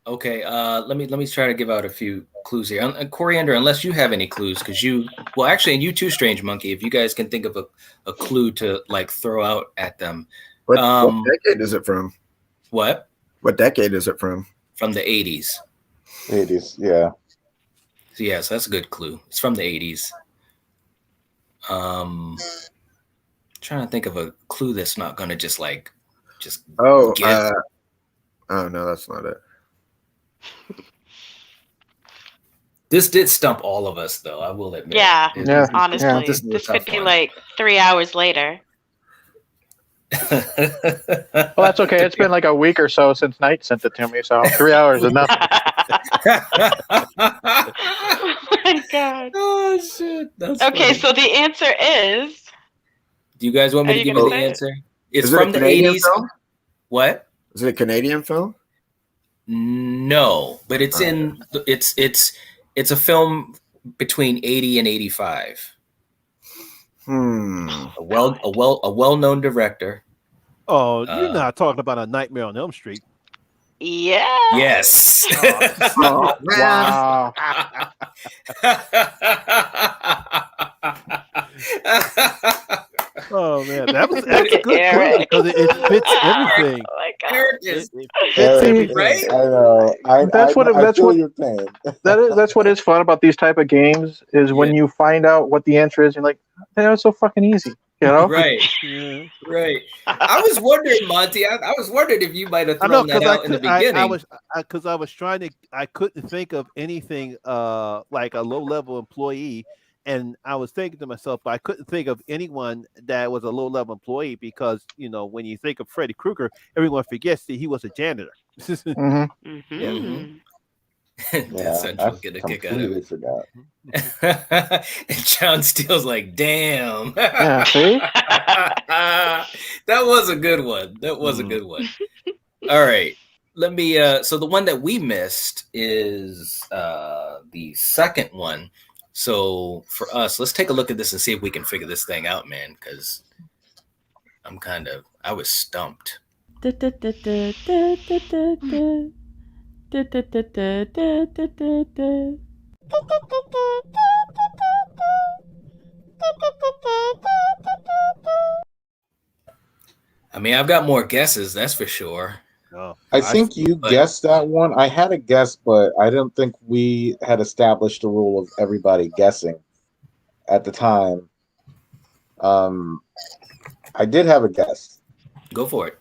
Okay, let me try to give out a few clues here. Coriander, unless you have any clues, because you too, Strange Monkey, if you guys can think of a clue to like throw out at them. What decade is it from? What? What decade is it from? From the 80s. 80s, yeah. So yes, that's a good clue. It's from the 80s. Trying to think of a clue that's not gonna just guess. Oh no, that's not it. This did stump all of us, though. I will admit. Yeah. Honestly, this could be like 3 hours later. Well, that's okay. It's been like a week or so since Knight sent it to me, so 3 hours is nothing. Oh my god. Oh shit. That's okay, funny. so the answer is. Do you guys want me to give you the answer? It's from the 80s. Film? What? Is it a Canadian film? No, but it's it's a film between 80 and 85. A well-known director. Oh, you're not talking about A Nightmare on Elm Street. Yeah. Yes. Oh, wow. Oh man, that's a good because it fits everything. Oh my god. Right? I know. That's what is fun about these type of games is when you find out what the answer is. You're like, that was so fucking easy. You know? Right. Yeah. Right. I was wondering, Monty. I was wondering if you might have thrown that out in the beginning. I was trying to. I couldn't think of anything like a low-level employee. And I was thinking to myself, but I couldn't think of anyone that was a low-level employee because, when you think of Freddy Krueger, everyone forgets that he was a janitor. Yeah, Central I get a kick out of completely it. forgot. And John Steele's like, damn. Yeah, see? That was a good one. That was a good one. All right. Let me so the one that we missed is the second one. So for us, let's take a look at this and see if we can figure this thing out, man, because I was stumped. I mean, I've got more guesses, that's for sure. Oh, I think you guessed that one. I had a guess, but I don't think we had established the rule of everybody guessing at the time. I did have a guess. Go for it.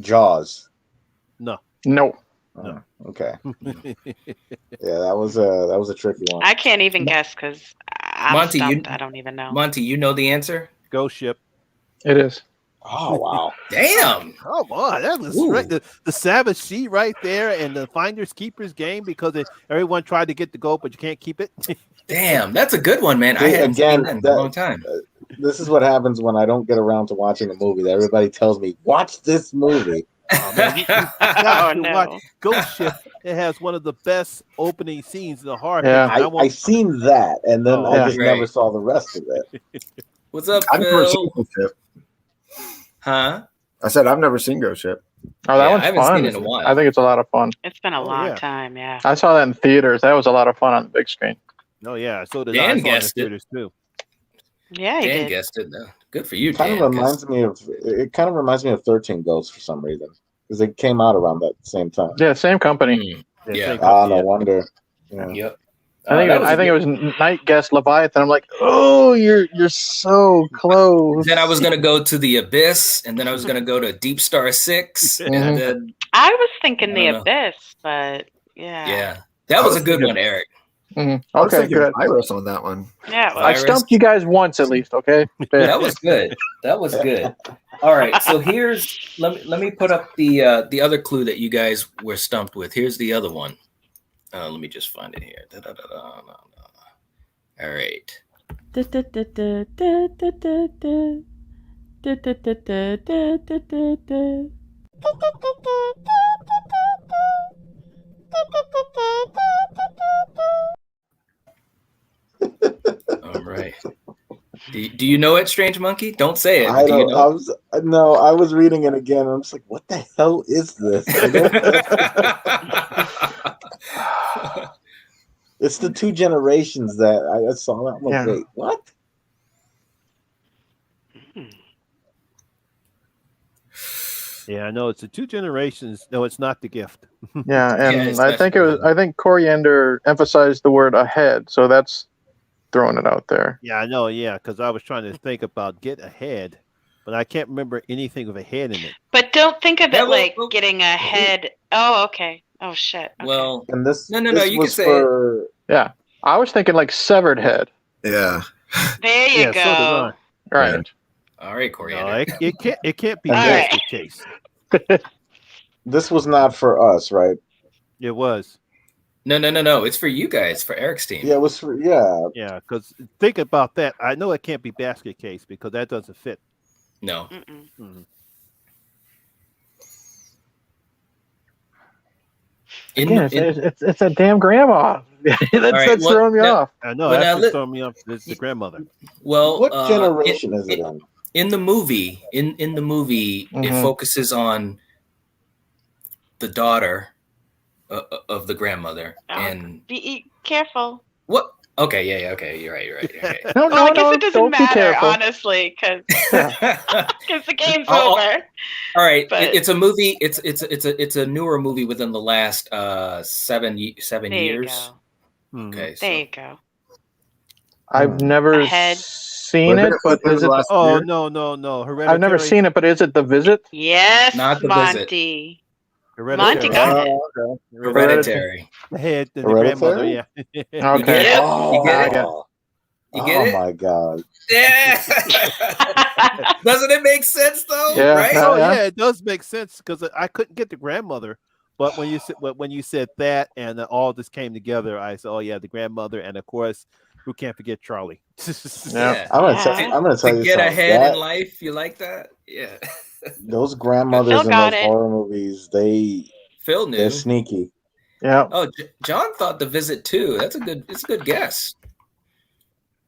Jaws. No. Oh, okay. Yeah, that was a tricky one. I can't even guess because I'm Monty, stumped. I don't even know. Monty, you know the answer? Ghost Ship. It is. Oh wow! Damn! Come on, that was right. The Sabbath sheet right there, and the Finders Keepers game because everyone tried to get the goal, but you can't keep it. Damn, that's a good one, man. I hadn't seen that in a long time. This is what happens when I don't get around to watching a movie. That everybody tells me, watch this movie. Oh, man, you got to watch Ghost Ship. It has one of the best opening scenes in the horror. Yeah, I seen that, and then I just never saw the rest of it. What's up, I've never Phil? seen Ghost Ship. Huh? I said I've never seen Ghost Ship. Oh, that one's I haven't fun. seen it in a while. I think it's a lot of fun. It's been a long time, yeah. I saw that in theaters. That was a lot of fun on the big screen. Oh yeah, so did Dan I. guessed it too. Yeah, he Dan did. guessed it though. Good for you, It kind Dan. of reminds me of 13 Ghosts for some reason because it came out around that same time. Yeah, same company. Yeah. No wonder. Yeah. Yep. I think it was Night Guest Leviathan. I'm like, oh, you're so close. Then I was gonna go to the Abyss, and then I was gonna go to Deep Star 6, and then I was thinking the Abyss, but yeah, that was a good one, Eric. Mm-hmm. I was Okay, thinking good. Iris on that one. Yeah, I stumped you guys once at least. Okay, that was good. That was good. All right, so here's let me put up the other clue that you guys were stumped with. Here's the other one. Let me just find it here. All right. All right. Do you know it, Strange Monkey? Don't say it. I do you know? I was reading it again. And I'm just like, what the hell is this? It's the two generations that I saw that. I'm like, wait, what? Yeah, I know it's the two generations. No, it's not The Gift. Yeah, and I think Coriander emphasized the word ahead, so that's throwing it out there. Yeah, I know. Yeah, because I was trying to think about get ahead, but I can't remember anything with a head in it. But don't think of it like getting ahead. Oh, okay. Oh shit. Okay. Well, and this no, this you was can say for, Yeah, I was thinking like severed head. Yeah. There you So did go. I. Right. All right, Coriander. No, it can't be All basket right. case. This was not for us, right? It was. No. It's for you guys, for Eric's team. Yeah, it was for Yeah, because think about that. I know it can't be basket case because that doesn't fit. No. Mm-hmm. It's a damn grandma. That's throwing me off. I know that's throwing me off. It's the grandmother. Well, what generation is it in? In the movie, it focuses on the daughter of the grandmother, and be careful. What? Okay, yeah, okay, you're right. Okay. No, I guess it doesn't matter, honestly, because the game's over. All right, it's a movie. It's a newer movie within the last 7 years. Okay, there you go. I've never seen it, but is it? Oh no! Hereditary? I've never seen it, but is it The Visit? Yes, not The Monty. Visit. Monty got it. Hereditary. The head, the grandmother. Yeah. Okay. You get it? You get it? Oh my god! Yeah. Doesn't it make sense though? Yeah. Right? Oh yeah, it does make sense because I couldn't get the grandmother, But when you said that and all this came together, I said, "Oh yeah, the grandmother, and of course, who can't forget Charlie?" Yeah. I'm gonna tell you To get something. ahead in life, you like that? Yeah. Those grandmothers Phil in got those it. horror movies, Phil they're knew. sneaky. Yeah. Oh, John thought The Visit too. It's a good guess.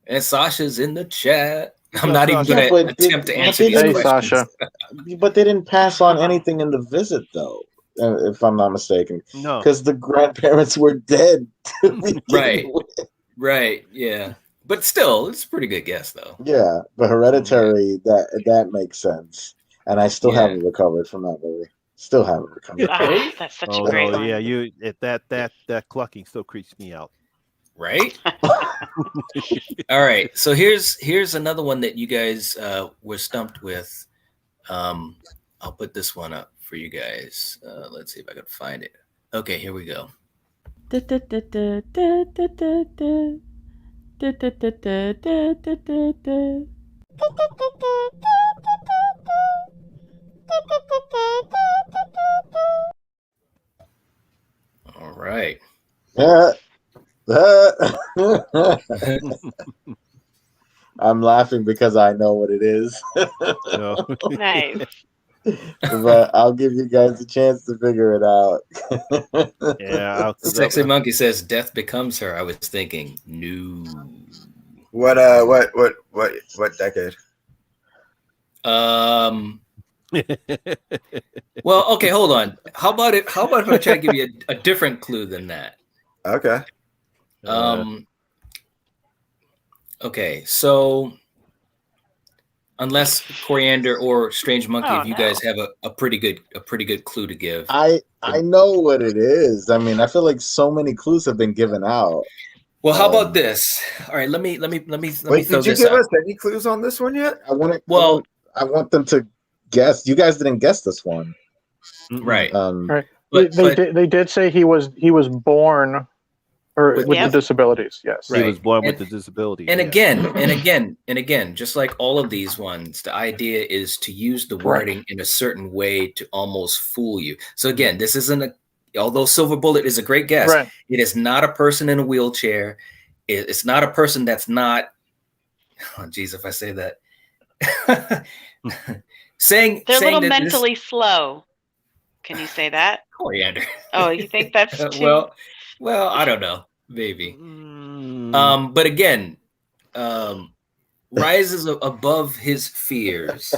And Sasha's in the chat. I'm not even going to attempt to answer these questions. Sasha. But they didn't pass on anything in The Visit, though, if I'm not mistaken. No, because the grandparents were dead. Right. Yeah. But still, it's a pretty good guess, though. Yeah, but Hereditary, that makes sense, and I still haven't recovered from that movie. Still haven't recovered. That's such a great one. Yeah, that clucking still creeps me out. Right. All right. So here's another one that you guys were stumped with. I'll put this one up for you guys. Let's see if I can find it. Okay, here we go. All right. I'm laughing because I know what it is. Nice. But I'll give you guys a chance to figure it out. Yeah. Sexy Monkey says death becomes her. I was thinking, no. What decade? Well, okay, hold on. How about if I try to give you a different clue than that? Okay. Okay, so unless Coriander or Strange Monkey, if you guys have a pretty good clue to give. I know what it is. I mean, I feel like so many clues have been given out. Well, how about this? All right, let me Wait, throw did you this give out. us any clues on this one yet? I want them to guess. You guys didn't guess this one, right? Right. But They did say he was born with the disabilities. Yes, he was born with the disability. And again, just like all of these ones, the idea is to use the wording in a certain way to almost fool you. So again, this isn't although Silver Bullet is a great guess, it is not a person in a wheelchair. It's not a person that's not. Oh, geez, if I say that, They're a little mentally slow. Can you say that? Coriander. Oh, you think that's too... Well, I don't know, maybe. But again, rises above his fears.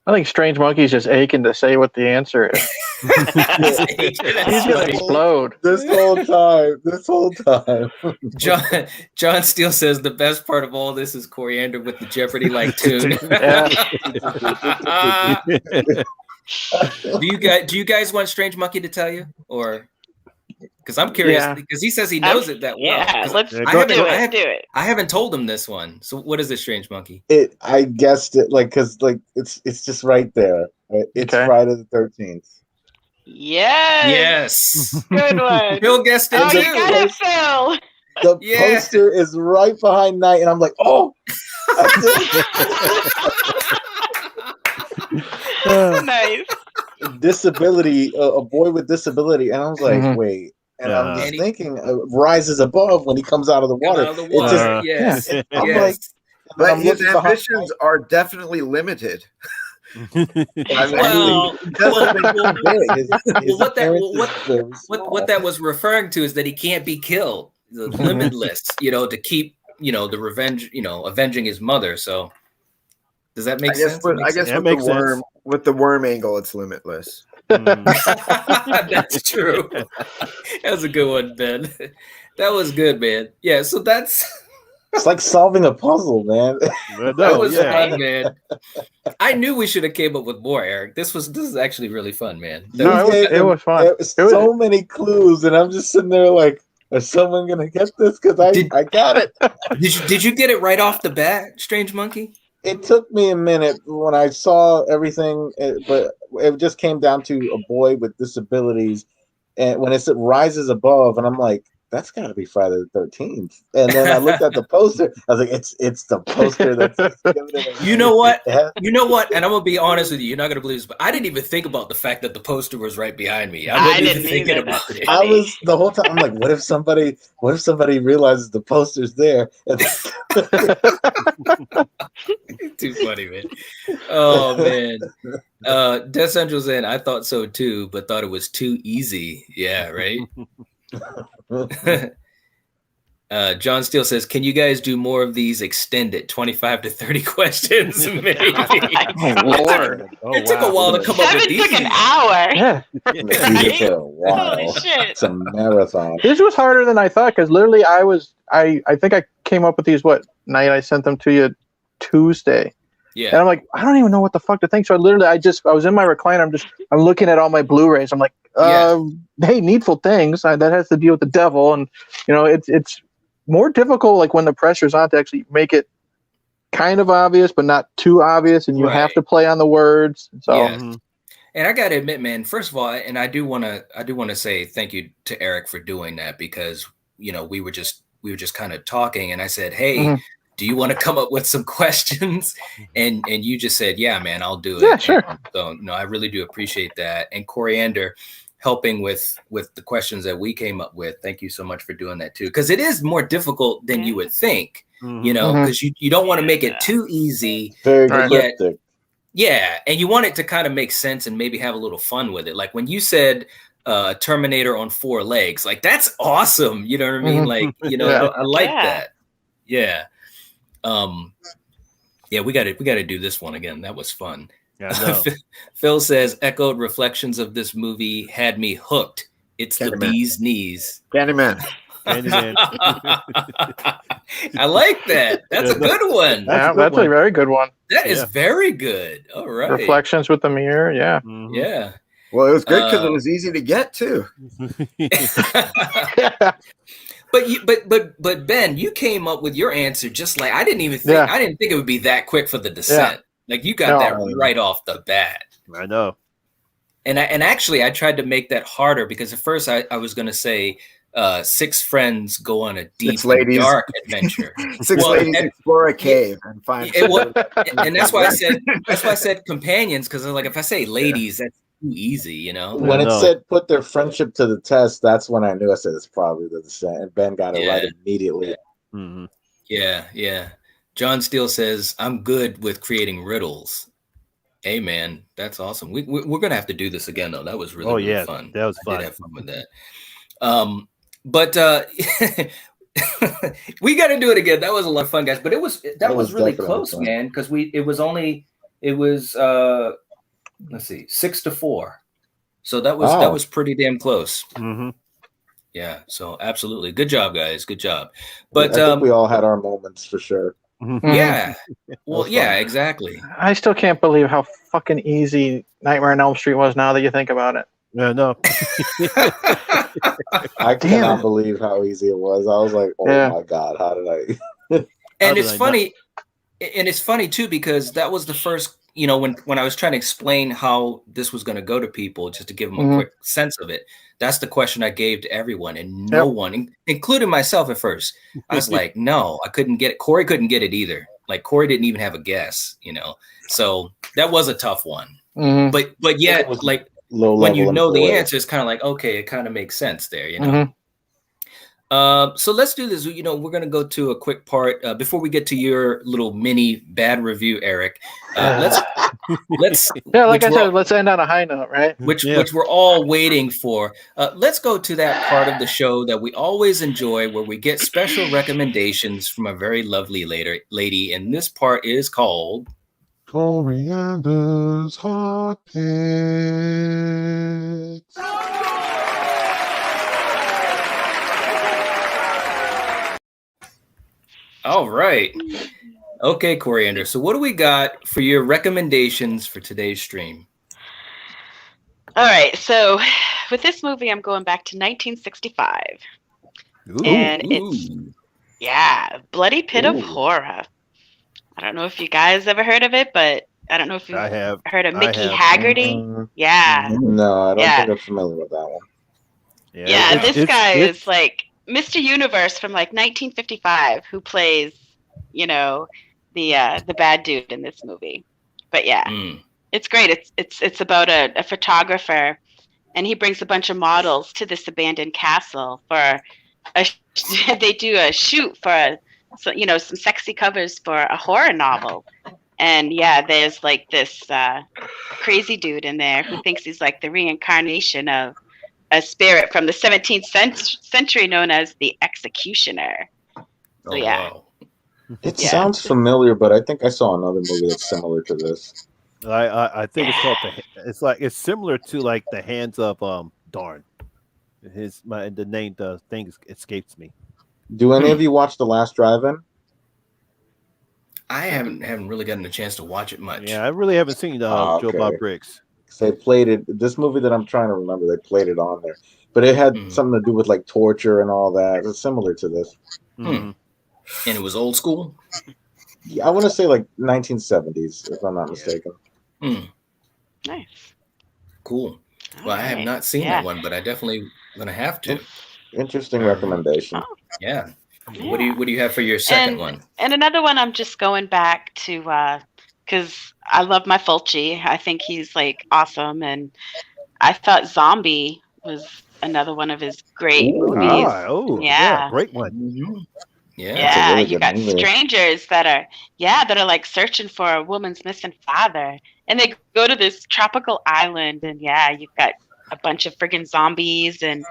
I think Strange Monkey's just aching to say what the answer is. He's gonna explode this whole time. John Steele says the best part of all this is Coriander with the Jeopardy-like tune. Do you guys want Strange Monkey to tell you, or because I'm curious because he says he knows it that well. Yeah, let's do it. I haven't told him this one. So what is this, Strange Monkey? I guessed it because it's just right there. Right? It's Friday the 13th. Yes. Good one. Phil guessed it too. You got it, Phil. The poster is right behind Night, and I'm like, oh. Nice. Disability, a boy with disability, and I was like, wait. And I'm just thinking, rises above when he comes out of the water. I'm like, but his ambitions are definitely limited. What that was referring to is that he can't be killed, limitless. To keep the revenge, avenging his mother. So does that make sense? I guess with the worm angle, it's limitless. That's true. That was a good one, Ben. That was good, man. Yeah, so it's like solving a puzzle, man. That was fun, man. I knew we should have came up with more, Eric. This is actually really fun, man. It was fun. There was so many clues, and I'm just sitting there like, is someone gonna get this? Because I got it. Did you get it right off the bat, Strange Monkey? It took me a minute when I saw everything, but it just came down to a boy with disabilities, and when it said rises above, and I'm like, that's got to be Friday the 13th. And then I looked at the poster. I was like, it's the poster that's giving it away. You know what? You know what? And I'm gonna be honest with you. You're not gonna believe this, but I didn't even think about the fact that the poster was right behind me. I wasn't even thinking about it. I was the whole time. I'm like, what if somebody realizes the poster's there? Too funny, man. Oh man. Death Central's in. I thought so too, but thought it was too easy. Yeah, right. John Steele says, "Can you guys do more of these extended 25 to 30 questions?" Maybe. Lord, it took a while to come up with these. Took an hour. Yeah, Holy shit! It's a marathon. this was harder than I thought because literally I think I came up with these night I sent them to you Tuesday. Yeah. And I'm like, I don't even know what the fuck to think. So I was in my recliner. I'm looking at all my Blu-rays. I'm like, hey, Needful Things. That has to deal with the devil. And, it's more difficult like when the pressure's on to actually make it kind of obvious, but not too obvious. And you have to play on the words. So. Yeah. And I got to admit, man, first of all, and I do want to say thank you to Eric for doing that because, we were just kind of talking and I said, hey, do you want to come up with some questions? And you just said, yeah, man, I'll do it. Yeah, sure. And so, no, I really do appreciate that. And Coriander helping with the questions that we came up with. Thank you so much for doing that too. Because it is more difficult than you would think, because you don't want to make it too easy. Very realistic. Yeah. And you want it to kind of make sense and maybe have a little fun with it. Like when you said Terminator on 4 legs, like that's awesome. You know what I mean? Like, I like that. Yeah. We got to do this one again. That was fun. Yeah, Phil says, echoed reflections of this movie had me hooked. It's Candyman. The bee's knees. Candyman. I like that. That's a good one. That's a very good one. That is very good. All right. Reflections with the mirror. Yeah. Mm-hmm. Yeah. Well, it was good because it was easy to get to. But Ben, you came up with your answer just like I didn't think it would be that quick for the descent. Like you got that right off the bat. I know. And actually I tried to make that harder because at first I was going to say 6 friends go on a deep dark adventure. 6 ladies explore a cave and find. And that's why I said companions because like if I say ladies, that's too easy, When it said put their friendship to the test, that's when I knew. I said it's probably the descent, and Ben got it right immediately. Mm-hmm. Yeah. John Steele says, I'm good with creating riddles. Hey, man, that's awesome. We're going to have to do this again, though. That was really fun. That was fun. I did have fun with that. But we got to do it again. That was a lot of fun, guys. But that was really close, fun. Man, because it was 6-4. So that was pretty damn close. Mm-hmm. Yeah. So absolutely. Good job, guys. Good job. But I think we all had our moments for sure. Yeah. Well, yeah, exactly. I still can't believe how fucking easy Nightmare on Elm Street was now that you think about it. Yeah, no. I cannot believe how easy it was. I was like, my God, how did I? And it's funny. And it's funny, too, because that was the first, when I was trying to explain how this was going to go to people, just to give them a quick sense of it. That's the question I gave to everyone, and no one, including myself at first, I was like, no, I couldn't get it. Cory couldn't get it either. Like Cory didn't even have a guess, so that was a tough one. Mm-hmm. But yet, like when you know the answer, it's kind of like, okay, it kind of makes sense there, Mm-hmm. So let's do this. We're going to go to a quick part before we get to your little mini bad review, Eric. Let's like I said, let's end on a high note, right? Which we're all waiting for. Let's go to that part of the show that we always enjoy, where we get special recommendations from a very lovely lady, and this part is called Coriander's Hot Picks. All right. Okay, Coriander. So what do we got for your recommendations for today's stream? All right. So with this movie, I'm going back to 1965. And it's Bloody Pit of Horror. I don't know if you guys ever heard of it, but I don't know if you've heard of Mickey Haggerty. No, I don't think I'm familiar with that one. Yeah, this guy is like Mr. Universe from like 1955, who plays, the bad dude in this movie. But yeah, it's great. It's about a photographer, and he brings a bunch of models to this abandoned castle for they do a shoot for some sexy covers for a horror novel. And yeah, there's like this crazy dude in there who thinks he's like the reincarnation of a spirit from the 17th century known as the Executioner. So yeah. Wow. It sounds familiar, but I think I saw another movie that's similar to this. I think it's called it's similar to like the Hands of Darn. The name the thing escapes me. Do any of you watch The Last Drive-In? I haven't really gotten a chance to watch it much. Yeah, I really haven't seen Joe Bob Briggs. They played it. This movie that I'm trying to remember, they played it on there, but it had something to do with like torture and all that. It's similar to this. And it was old school. Yeah, I want to say like 1970s, if I'm not mistaken. Nice. Cool. Well, I have not seen that one, but I definitely gonna have to. Interesting recommendation. Oh. Yeah. What do you have for your second one? And another one, I'm just going back to because I love my Fulci. I think he's like awesome, and I thought Zombie was another one of his great movies. Yeah, great one. Yeah, really you got movie. Strangers that are like searching for a woman's missing father, and they go to this tropical island, and you've got a bunch of friggin' zombies and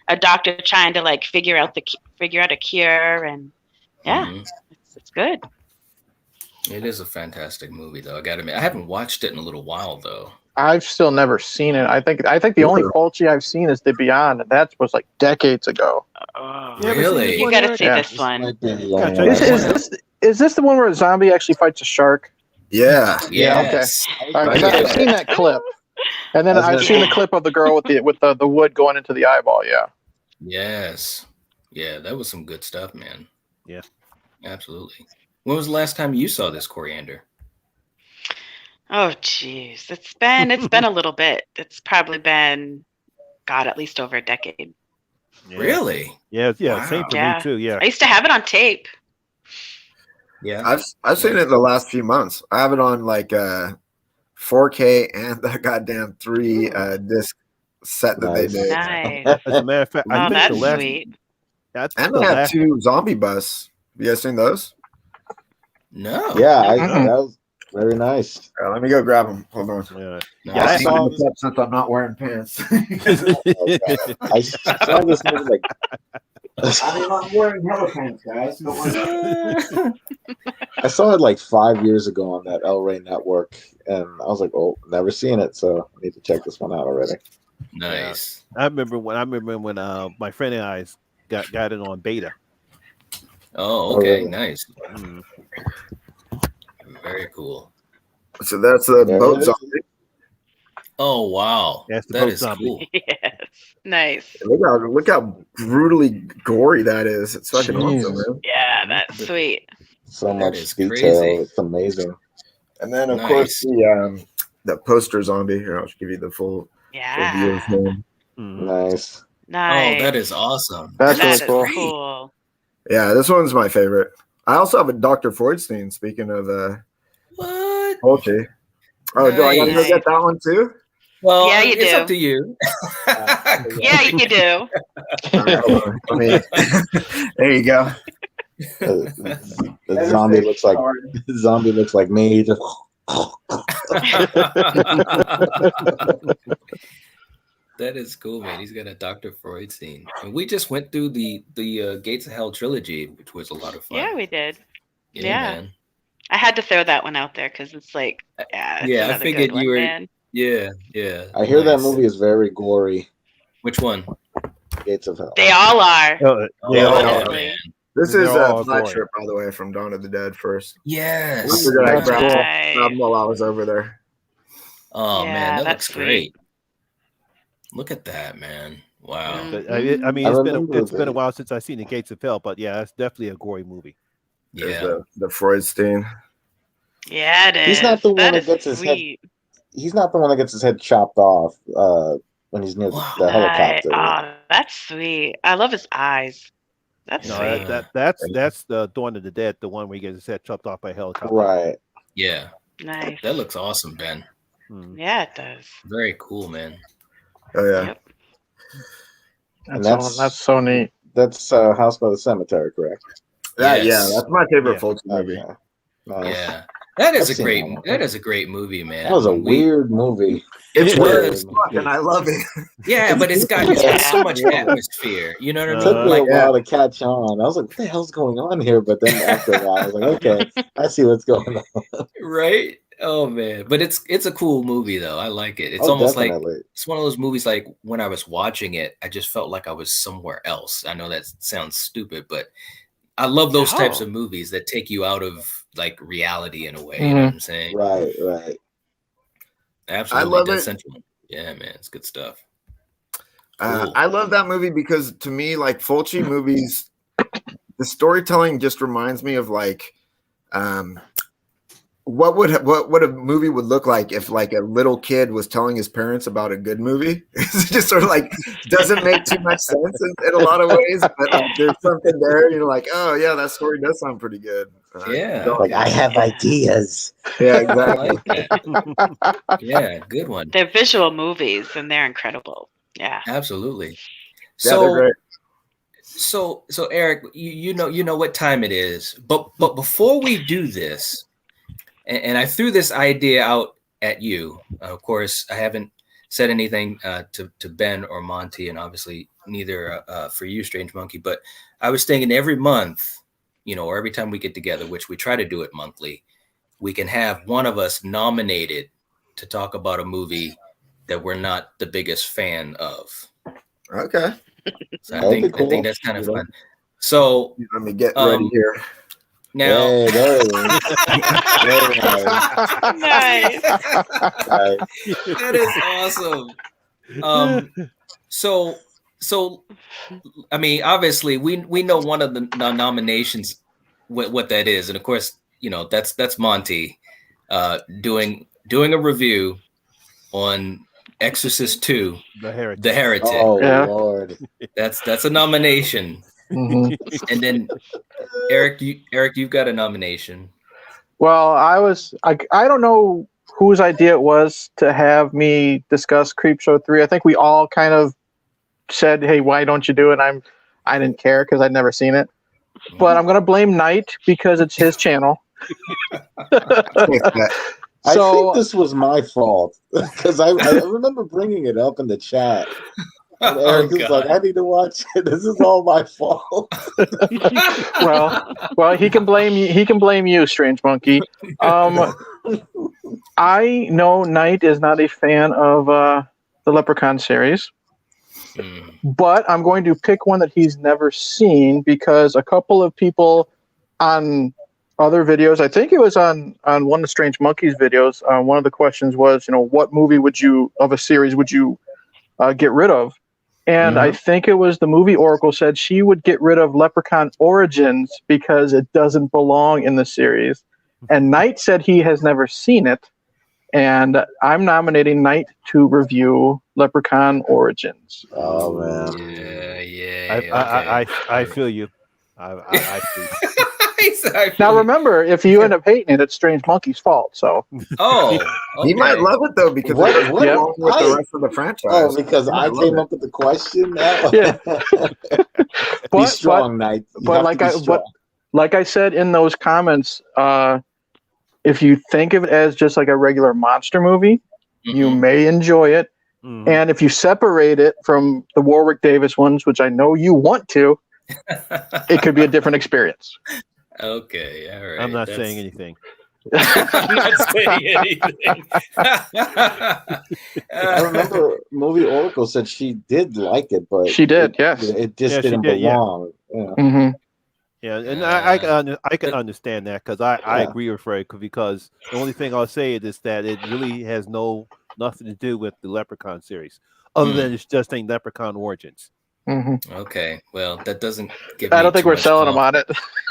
a doctor trying to like figure out a cure, and it's good. It is a fantastic movie, though. I gotta admit, I haven't watched it in a little while, though. I've still never seen it. I think the only Fulci I've seen is The Beyond, and that was like decades ago. Really? You got to see this one. Is this the one where a zombie actually fights a shark? Yeah. Yes. Okay. I've seen that clip, and then I've seen the clip of the girl with the wood going into the eyeball. Yeah. Yes. Yeah, that was some good stuff, man. Yeah. Absolutely. When was the last time you saw this, Coriander? Oh, geez. It's been a little bit. It's probably been, God, at least over a decade. Yeah. Really? Yeah. Wow. Same for me too. Yeah. I used to have it on tape. Yeah. I've seen it in the last few months. I have it on like 4K and the goddamn 3 disc set that they did. Nice. As a matter of fact, I think that's the last, sweet. And they have 2 zombie bus. You guys seen those? No. Yeah, that was very nice. Let me go grab them. Hold on. Yeah, I saw this up since I'm not wearing pants. I saw this movie like. I'm wearing hella pants, guys. I saw it like 5 years ago on that El Rey network, and I was like, "Oh, never seen it, so I need to check this one out already." Nice. I remember when my friend and I got it on beta. Oh, okay, nice. Very cool. So that's the boat zombie. Oh wow, that's the that boat is zombie. cool. Yes, nice. Look how brutally gory that is. It's fucking awesome, man. Yeah, that's sweet. So much detail. Crazy. It's amazing. And then of course the poster zombie. Here, I'll give you the full view of him. Nice. Nice. Oh, that is awesome. That's really cool. Yeah, this one's my favorite. I also have a Dr. Freudstein. Speaking of what? Fulci. Oh, do I gotta go get that one too? Well, yeah, you it's do. up to you. Yeah, you do. There you go. The zombie looks like me. That is cool, man. He's got a Dr. Freudstein. And we just went through the Gates of Hell trilogy, which was a lot of fun. Yeah, we did. Yeah. Man. I had to throw that one out there because it's like, I figured you were. Man. Yeah. I hear that movie is very gory. Which one? Gates of Hell. They all are. Man. This is a flagship, by the way, from Dawn of the Dead first. Yes. I figured I grabbed them while I was over there. Oh, man, that looks great. Look at that, man. Wow. Mm-hmm. I mean, it's been a while since I've seen the Gates of Hell, but yeah, it's definitely a gory movie. Yeah. The Freudstein. Yeah, it is. He's not the one that gets his head. He's not the one that gets his head chopped off when he's near the helicopter. Oh, that's sweet. I love his eyes. That's No, sweet. that's the Dawn of the Dead, the one where he gets his head chopped off by a helicopter. Right. Yeah. Nice. That looks awesome, Ben. Yeah, it does. Very cool, man. Oh yeah. Yep. That's so neat. That's House by the Cemetery, correct? Yeah, Yes. that's my favorite Yeah. Fulci movie. Okay. Nice. Yeah. That is I've seen that one. that is a great movie, man. That was a weird movie. It's It weird was. as fuck, and I love it. Yeah, but it's got so much atmosphere. You know what I It mean? took me Like, a while to catch on. I was like, what the hell's going on here? But then after a while, I was like, okay, I see what's going on. right? Oh man. But it's a cool movie though. I like it. It's Oh, almost definitely. like it's one of those movies like when I was watching it, I just felt like I was somewhere else. I know that sounds stupid, but I love those types of movies that take you out of like reality in a way. You know what I'm saying? Right. Absolutely. I love Dead it. Central. Yeah, man, it's good stuff. I love that movie because to me, like Fulci movies, the storytelling just reminds me of like, what a movie would look like if like a little kid was telling his parents about a good movie. It's just sort of like doesn't make too much sense in a lot of ways, but like, there's something there. You're like, oh yeah, that story does sound pretty good. Yeah. Like, I have ideas. Yeah, I exactly. like that. Yeah, good one. They're visual movies and they're incredible. Yeah. Absolutely. Yeah, they're great. So Eric, you know what time it is. But before we do this, and I threw this idea out at you. Of course, I haven't said anything to Ben or Monty, and obviously neither for you, Strange Monkey. But I was thinking every month, or every time we get together, which we try to do it monthly, we can have one of us nominated to talk about a movie that we're not the biggest fan of. Okay. So I think that's kind of fun. So let me get ready here. Now, hey, there it is. Nice. That is awesome. So I mean, obviously, we know one of the nominations what that is, and of course, that's Monty doing a review on Exorcist 2, The Heretic. Oh yeah. Lord, that's a nomination. Mm-hmm. And then Eric, you've got a nomination. Well, I don't know whose idea it was to have me discuss Creepshow 3. I think we all kind of said, "Hey, why don't you do it?" I didn't care because I'd never seen it. But I'm gonna blame Knight because it's his channel. I think this was my fault because I remember bringing it up in the chat. And Eric was like, "I need to watch it. This is all my fault." well, he can blame you. He can blame you, Strange Monkey. I know Knight is not a fan of the Leprechaun series, but I'm going to pick one that he's never seen because a couple of people on other videos, I think it was on one of Strange Monkey's videos, one of the questions was, what movie of a series would you get rid of? And I think it was the movie Oracle said she would get rid of Leprechaun Origins because it doesn't belong in the series. And Knight said he has never seen it. And I'm nominating Knight to review Leprechaun Origins. Oh, man. Yeah. I feel you. I feel you. Now remember, if you end up hating it, it's Strange Monkey's fault. So okay. He might love it though because what with the rest of the franchise. Oh, because I came up with the question now. Yeah. Be strong, Knight. Like I said in those comments, if you think of it as just like a regular monster movie, you may enjoy it. And if you separate it from the Warwick Davis ones, which I know you want to, it could be a different experience. Okay, all right. I'm not saying anything. I'm not saying anything. I remember movie Oracle said she did like it, but she did, yes. It just didn't belong. Yeah. Yeah, and I can understand that because I agree with Fred because the only thing I'll say is that it really has nothing to do with the Leprechaun series, other than it's just a Leprechaun Origins. Okay, well, that doesn't give. I don't think we're selling them on it.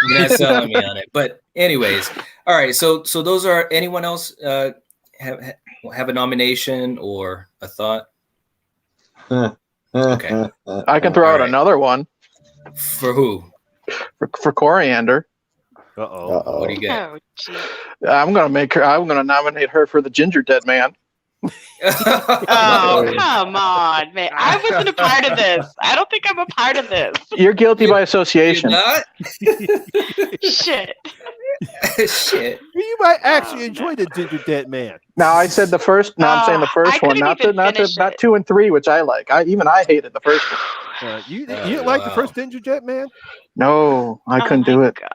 You're not selling me on it, but anyways, all right. So those are. Anyone else have a nomination or a thought? Okay, I can throw out another one. For who? for Coriander. What do you get? I'm gonna nominate her for the Ginger Dead Man. Oh, come on, man. I wasn't a part of this. I don't think I'm a part of this. You're guilty by association. You're not? Shit. Shit. You might actually enjoy the Ginger Dead Man. Now I said the first. No, I'm saying the first one, not 2 and 3, which I like. I hated the first one. You didn't like the first Ginger Dead Man? No, I couldn't do it. God.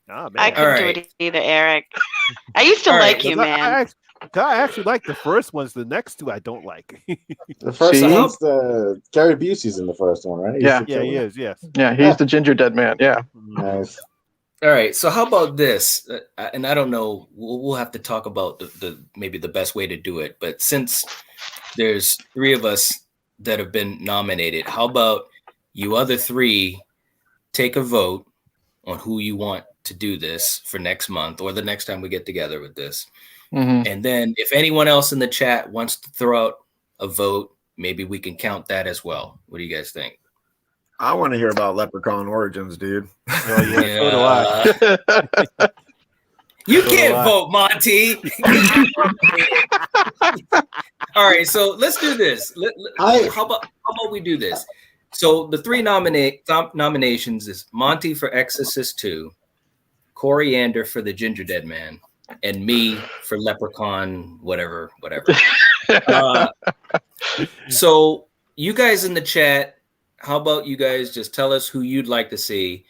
Oh, I couldn't do it either, Eric. I used to like you, man. I actually like the first ones. The next two I don't like. The first one, the Gary Busey's in the first one, right? Yeah, he is. Yes. Yeah, he's the Ginger Dead Man. Yeah. Nice. All right. So how about this? And I don't know. We'll have to talk about the maybe the best way to do it. But since there's 3 of us that have been nominated, how about you other 3 take a vote on who you want to do this for next month or the next time we get together with this. Mm-hmm. And then if anyone else in the chat wants to throw out a vote, maybe we can count that as well. What do you guys think? I want to hear about Leprechaun Origins, dude. Oh, yeah. So do I. You can't vote, Monty. All right, so let's do this. How about we do this? So the 3 nominations is Monty for Exorcist 2, Coriander for the Ginger Dead Man, and me for Leprechaun, whatever. So you guys in the chat, how about you guys just tell us who you'd like to see,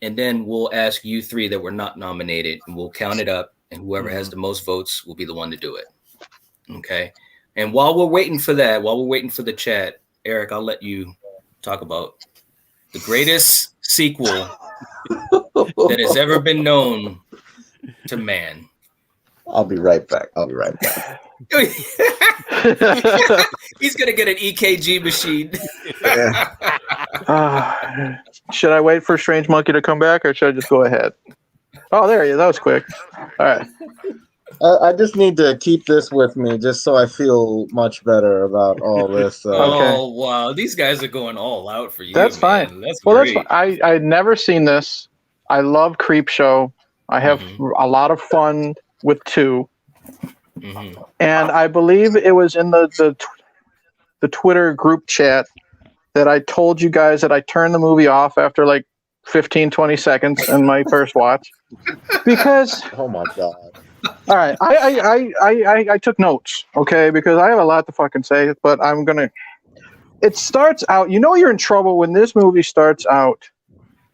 and then we'll ask you 3 that were not nominated, and we'll count it up, and whoever has the most votes will be the one to do it. Okay? And while we're waiting for the chat, Eric, I'll let you talk about the greatest sequel that has ever been known to man. I'll be right back. He's gonna get an EKG machine. Should I wait for Strange Monkey to come back, or should I just go ahead? Oh, there he is. That was quick. All right. I just need to keep this with me just so I feel much better about all this. Oh, wow. These guys are going all out for you. That's man. fine. That's great. That's fine. I'd never seen this. I love Creepshow. I have a lot of fun with 2. Mm-hmm. And I believe it was in the Twitter group chat that I told you guys that I turned the movie off after like 15, 20 seconds in my first watch. Because... Oh, my God. All right, I took notes, okay, because I have a lot to fucking say, but I'm gonna. It starts out, you're in trouble when this movie starts out,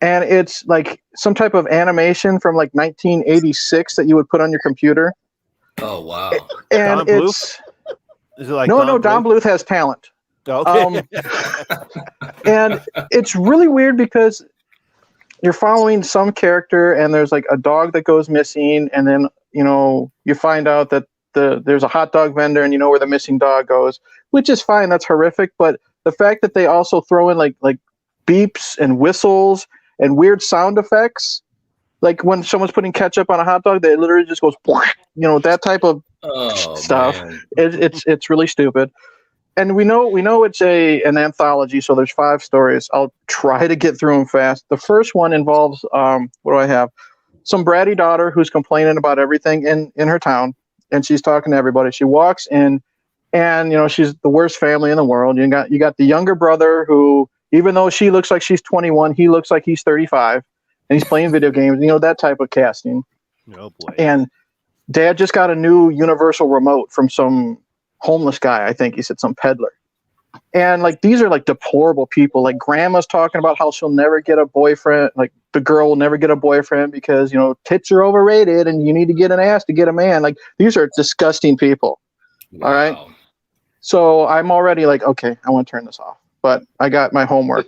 and it's like some type of animation from like 1986 that you would put on your computer. Oh wow! And Don it's Is it like no, Don Bluth has talent. Okay. And it's really weird because you're following some character, and there's like a dog that goes missing, and then you find out that there's a hot dog vendor, and you know where the missing dog goes, which is fine. That's horrific. But the fact that they also throw in like beeps and whistles and weird sound effects, like when someone's putting ketchup on a hot dog, they literally just goes, that type of stuff. It's really stupid. And we know it's an anthology, so there's 5 stories. I'll try to get through them fast. The first one involves what do I have? Some bratty daughter who's complaining about everything in her town, and she's talking to everybody. She walks in, and she's the worst family in the world. You got the younger brother who, even though she looks like she's 21, he looks like he's 35, and he's playing video games. That type of casting. Oh boy! And Dad just got a new universal remote from some homeless guy. I think he said some peddler. And like these are like deplorable people. Like grandma's talking about how she'll never get a boyfriend. Like the girl will never get a boyfriend because tits are overrated and you need to get an ass to get a man. Like these are disgusting people. Wow. All right. So I'm already like, okay, I want to turn this off. But I got my homework.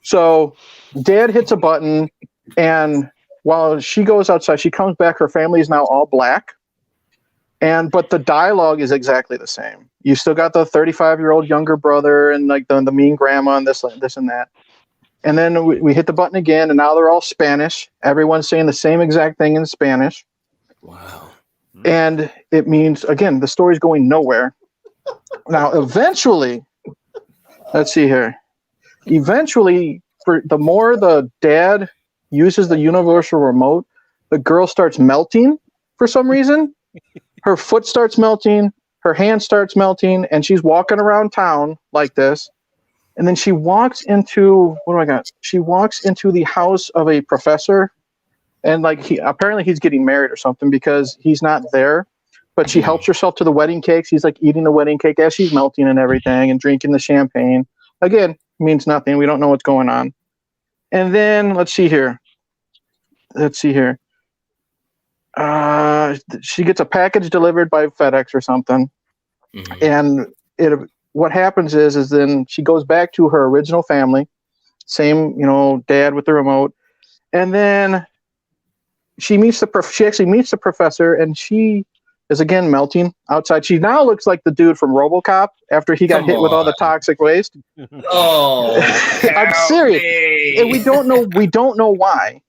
So Dad hits a button, and while she goes outside, she comes back. Her family is now all black. But the dialogue is exactly the same. You still got the 35-year-old younger brother and like the mean grandma and this and that. And then we hit the button again, and now they're all Spanish. Everyone's saying the same exact thing in Spanish. Wow. And it means, again, the story's going nowhere. Now, eventually, let's see here. Eventually, for the more the dad uses the universal remote, the girl starts melting for some reason. Her foot starts melting, her hand starts melting, and she's walking around town like this. And then she walks into, what do I got? She walks into the house of a professor, and like he's getting married or something because he's not there. But she helps herself to the wedding cake. She's like eating the wedding cake as she's melting and everything and drinking the champagne. Again, means nothing. We don't know what's going on. And then let's see here. She gets a package delivered by FedEx or something. And what happens is then she goes back to her original family, same, dad with the remote. And then she actually meets the professor, and she is again melting outside. She now looks like the dude from RoboCop after he got hit with all the toxic waste. Oh, I'm serious. And we don't know why.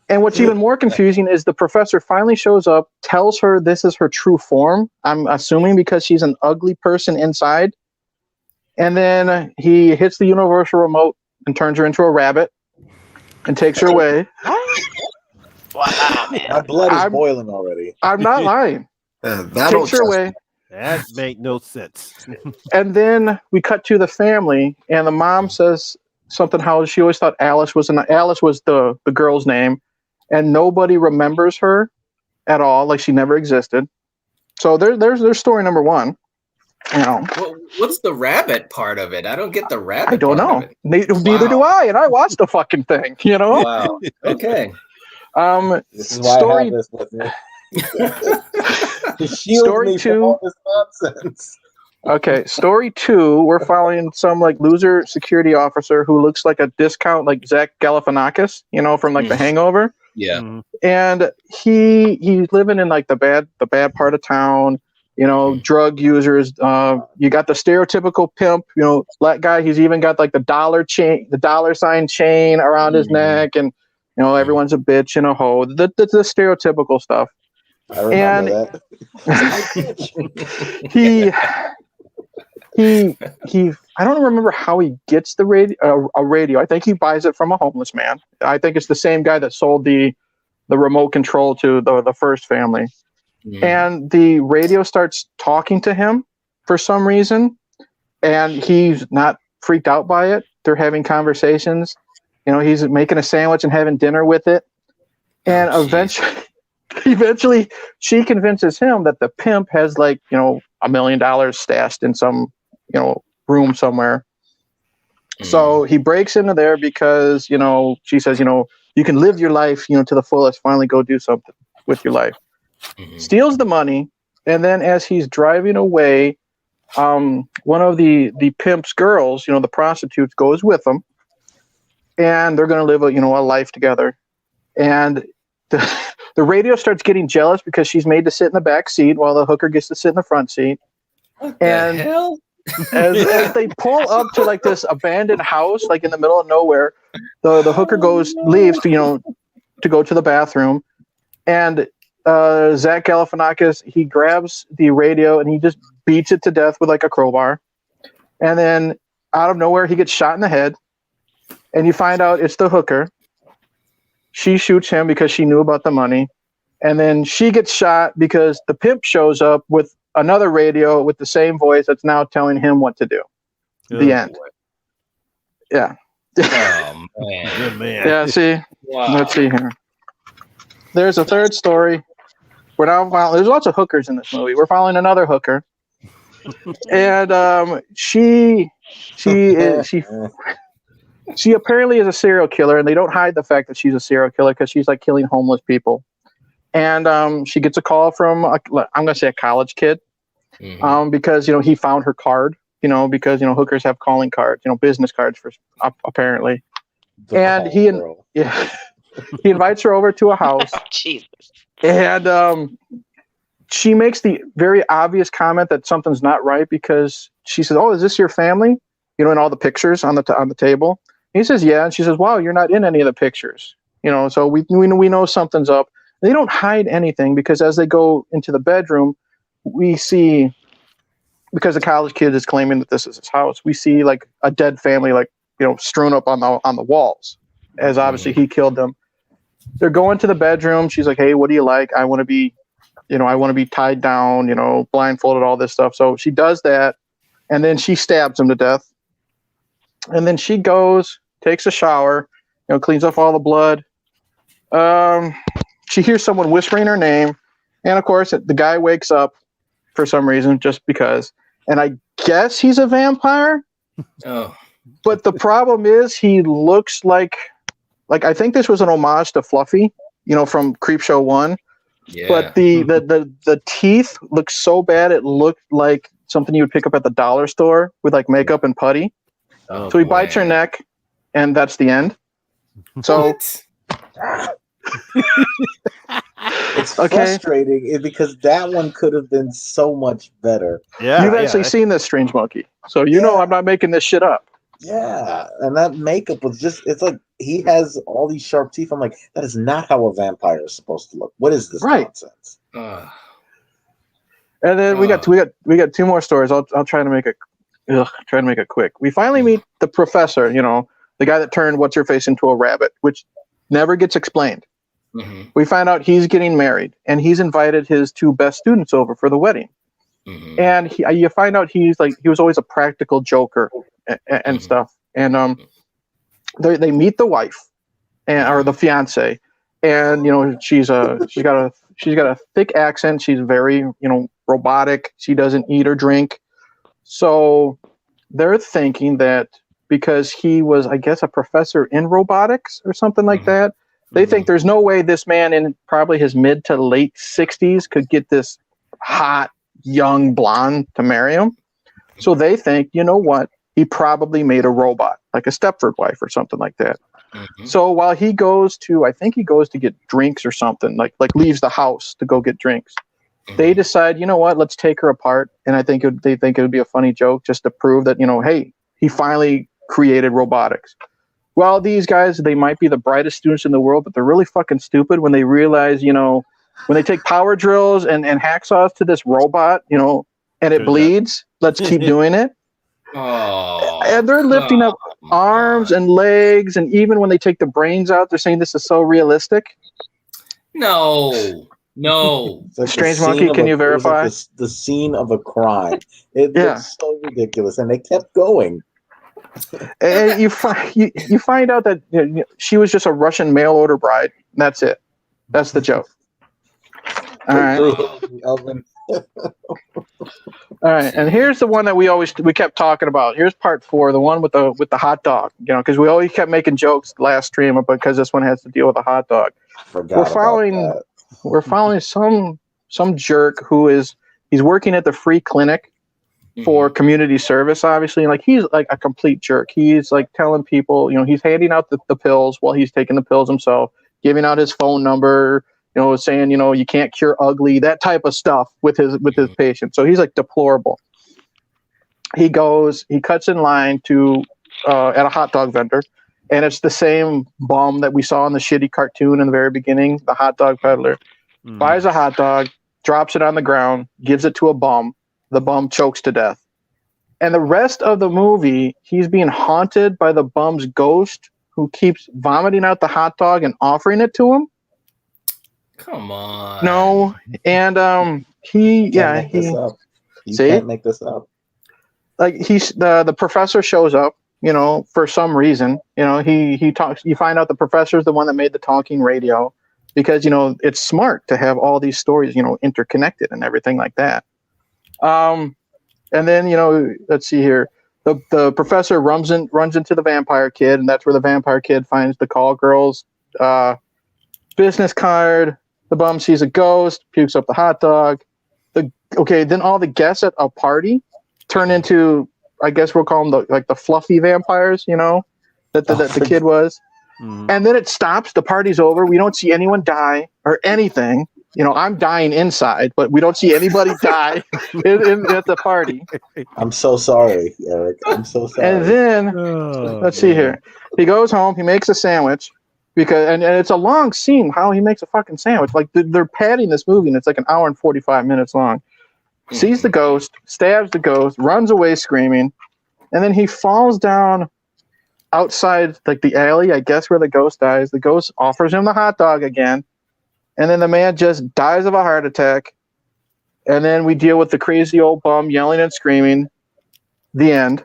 And what's even more confusing is the professor finally shows up, tells her this is her true form. I'm assuming because she's an ugly person inside. And then he hits the universal remote and turns her into a rabbit and takes her away. Wow, man. My blood is boiling already. I'm not lying. Takes her away. That make no sense. And then we cut to the family, and the mom says something how she always thought Alice was the girl's name, and nobody remembers her at all, like she never existed. So there's story number one. Well, what's the rabbit part of it? I don't get the rabbit. I don't know. Neither do I, and I watched the fucking thing. Wow. Okay. This is why I have this with me. Story 2. Okay, story 2. We're following some like loser security officer who looks like a discount, like Zach Galifianakis, from like The Hangover. Yeah. And he's living in like the bad part of town. Drug users. You got the stereotypical pimp. Black guy. He's even got like the dollar sign chain around his neck, and everyone's a bitch and a hoe. The stereotypical stuff. I remember that. he I don't remember how he gets the radio. I think he buys it from a homeless man. I think it's the same guy that sold the remote control to the first family. And the radio starts talking to him for some reason, and he's not freaked out by it. They're having conversations. He's making a sandwich and having dinner with it. And eventually she convinces him that the pimp has like, $1 million stashed in some, room somewhere. So he breaks into there because, she says, you can live your life, to the fullest, finally go do something with your life. Steals the money. And then as he's driving away, one of the pimp's girls, the prostitutes, goes with him. And they're going to live a life together. And the radio starts getting jealous because she's made to sit in the back seat while the hooker gets to sit in the front seat. What the hell? as they pull up to like this abandoned house, like in the middle of nowhere, the hooker leaves to go to the bathroom. And Zach Galifianakis, he grabs the radio and he just beats it to death with like a crowbar. And then out of nowhere, he gets shot in the head. And you find out it's the hooker. She shoots him because she knew about the money. And then she gets shot because the pimp shows up with another radio with the same voice that's now telling him what to do. The end. Yeah. Oh, man. Good man. Yeah, see? Wow. Let's see here. There's a third story. We're now following, there's lots of hookers in this movie. We're following another hooker. And she apparently is a serial killer, and they don't hide the fact that she's a serial killer because she's like killing homeless people. And she gets a call from I'm going to say a college kid, because he found her card, because hookers have calling cards, business cards for apparently. And he invites her over to a house. Jesus. And she makes the very obvious comment that something's not right because she says, "Oh, is this your family?" In all the pictures on the table. And he says, "Yeah." And she says, "Wow, you're not in any of the pictures." So we know something's up. They don't hide anything because as they go into the bedroom, we see, because the college kid is claiming that this is his house, we see like a dead family, like strewn up on the walls, as obviously he killed them. they're going to the bedroom. She's like, "Hey, what do you like? I want to be, I want to be tied down, blindfolded, all this stuff." So she does that, and then she stabs him to death. And then she goes, takes a shower, cleans off all the blood. She hears someone whispering her name, and of course, the guy wakes up for some reason, just because. And I guess he's a vampire. Oh. But the problem is, he looks like I think this was an homage to Fluffy, from Creepshow 1. Yeah. But the teeth look so bad, it looked like something you would pick up at the dollar store with like makeup and putty. Oh, so he bites her neck, and that's the end. So it's frustrating because that one could have been so much better. Yeah, you've actually seen this, Strange Monkey, so I'm not making this shit up. Yeah, and that makeup was it's like he has all these sharp teeth. I'm like, that is not how a vampire is supposed to look. What is this nonsense? And then we got 2 more stories. I'll try to make it quick. We finally meet the professor, the guy that turned what's her face into a rabbit, which never gets explained. Mm-hmm. We find out he's getting married, and he's invited his 2 best students over for the wedding. Mm-hmm. And you find out he was always a practical joker and stuff. And they meet the wife or the fiance, and she's got a thick accent. She's very robotic. She doesn't eat or drink. So they're thinking that because he was, I guess, a professor in robotics or something like that, they think there's no way this man in probably his mid to late 60s could get this hot young blonde to marry him. So they think, you know what? He probably made a robot, like a Stepford wife or something like that. Mm-hmm. So while he goes to get drinks or something, like leaves the house to go get drinks, they decide, you know what? Let's take her apart. And they think it would be a funny joke just to prove that, hey, he finally created robotics. Well, these guys, they might be the brightest students in the world, but they're really fucking stupid when they realize, when they take power drills and hacksaws to this robot, and it bleeds, let's keep doing it. Oh, and they're lifting up arms and legs, and even when they take the brains out, they're saying this is so realistic. No. Like Strange Monkey, can you verify? Like the scene of a crime. It looks so ridiculous, and they kept going. And you find out that she was just a Russian mail order bride. And that's it. That's the joke. All right. All right, and here's the one that we kept talking about. Here's part 4, the one with the hot dog. Because we always kept making jokes last stream, because this one has to deal with a hot dog. We're following some jerk who he's working at the free clinic for community service, obviously. And he's like a complete jerk. He's like telling people, he's handing out the pills while he's taking the pills himself, giving out his phone number, saying, you can't cure ugly, that type of stuff with his patients. So he's like deplorable. He cuts in line to at a hot dog vendor, and it's the same bum that we saw in the shitty cartoon in the very beginning, the hot dog peddler. Buys a hot dog, drops it on the ground, gives it to a bum. The bum chokes to death. And the rest of the movie, he's being haunted by the bum's ghost, who keeps vomiting out the hot dog and offering it to him. Come on. No. And you can't make this up. Like the professor shows up, for some reason. He talks. You find out the professor's the one that made the talking radio, because it's smart to have all these stories interconnected and everything like that. And then let's see here. The professor runs into the vampire kid, and that's where the vampire kid finds the call girl's business card. The bum sees a ghost, pukes up the hot dog. Then all the guests at a party turn into, I guess we'll call them the fluffy vampires, that the kid was. And then it stops. The party's over. We don't see anyone die or anything. I'm dying inside, but we don't see anybody die at the party. I'm so sorry, Eric. I'm so sorry. And then, let's see here. He goes home. He makes a sandwich, and it's a long scene how he makes a fucking sandwich. Like they're padding this movie, and it's like an hour and 45 minutes long. Sees the ghost, stabs the ghost, runs away screaming, and then he falls down outside like the alley, I guess, where the ghost dies. The ghost offers him the hot dog again, and then the man just dies of a heart attack. And then we deal with the crazy old bum yelling and screaming. The end.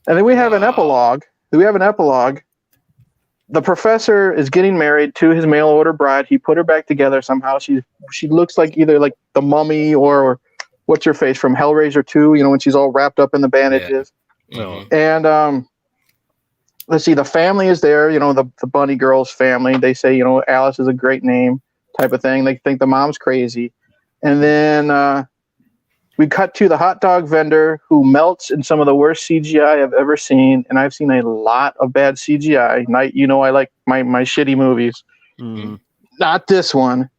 And then we have an epilogue. The professor is getting married to his mail order bride. He put her back together somehow. She looks like either like the mummy or what's her face from Hellraiser 2, you know, when she's all wrapped up in the bandages. Yeah. Mm-hmm. And let's see, the family is there, you know, the bunny girl's family. They say, you know, Alice is a great name type of thing. They think the mom's crazy. And then we cut to the hot dog vendor who melts in some of the worst CGI I've ever seen. And I've seen a lot of bad CGI. Night, you know, I like my shitty movies. Mm-hmm. Not this one.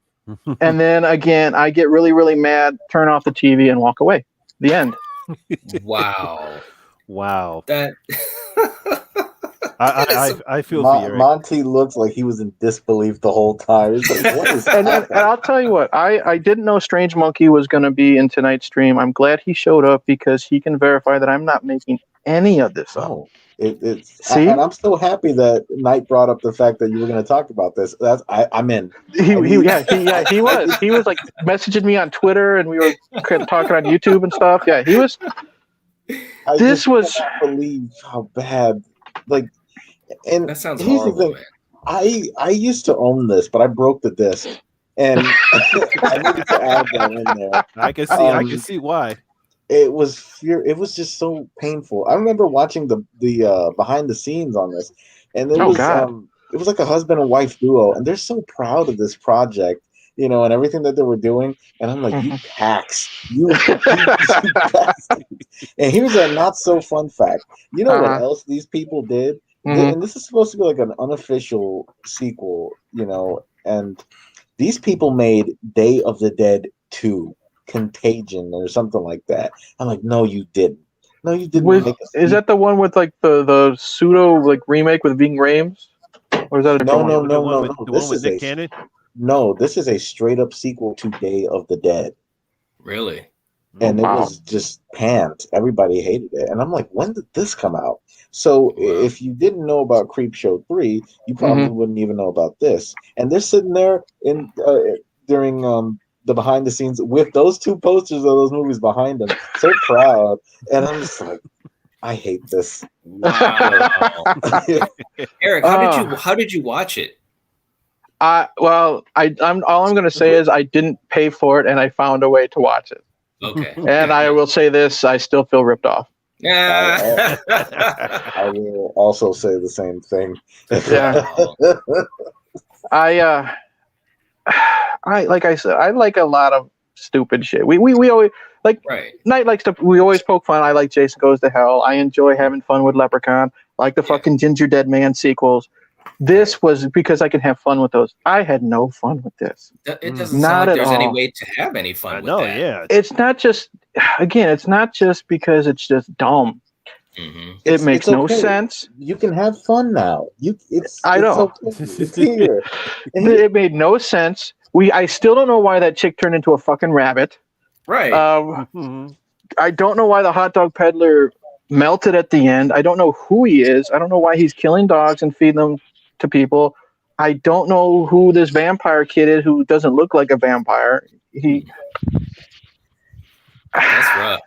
And then again, I get really, really mad, turn off the TV and walk away. The end. Wow. That I feel for you. Monty looks like he was in disbelief the whole time. He's like, what is and I'll tell you what, I didn't know Strange Monkey was going to be in tonight's stream. I'm glad he showed up because he can verify that I'm not making any of this up. See? And I'm so happy that Knight brought up the fact that you were going to talk about this. I'm in. He was. He was like messaging me on Twitter, and we were talking on YouTube and stuff. Yeah, he was. I can't believe how bad. Like, and that sounds horrible, man. I used to own this, but I broke the disc, and I needed to add that in there. I can see why. It was just so painful. I remember watching the behind the scenes on this, and it was like a husband and wife duo, and they're so proud of this project, you know, and everything that they were doing. And I'm like, you hacks, you bastards. And here's a not so fun fact. You know what else these people did? And this is supposed to be like an unofficial sequel, you know, and these people made Day of the Dead 2. Contagion or something like that. I'm like, no, you didn't. No, you didn't. Is that the one with like the pseudo like remake with Ving Rhames? Or is that a different one? No. The one with Nick Cannon? No, this is a straight up sequel to Day of the Dead. Really? And it was just panned. Everybody hated it. And I'm like, when did this come out? So if you didn't know about Creepshow 3, you probably wouldn't even know about this. And they're sitting there in during the behind the scenes with those two posters of those movies behind them, so proud. And I'm just like, I hate this. Wow. Eric, how did you watch it? I'm all I'm going to say is I didn't pay for it, and I found a way to watch it. Okay. And I will say this: I still feel ripped off. Yeah. I will also say the same thing. Yeah. I like I said, I like a lot of stupid shit. We always like Night likes to. We always poke fun. I like Jason Goes to Hell. I enjoy having fun with Leprechaun. I like the fucking Ginger Dead Man sequels. This was because I can have fun with those. I had no fun with this. It doesn't sound like there's any way to have any fun with that. Yeah. It's not just, again, it's not just because it's just dumb. Mm-hmm. It makes no sense. You can have fun now. I know. It's here. It made no sense. I still don't know why that chick turned into a fucking rabbit. Right. I don't know why the hot dog peddler melted at the end. I don't know who he is. I don't know why he's killing dogs and feeding them to people. I don't know who this vampire kid is who doesn't look like a vampire. That's rough.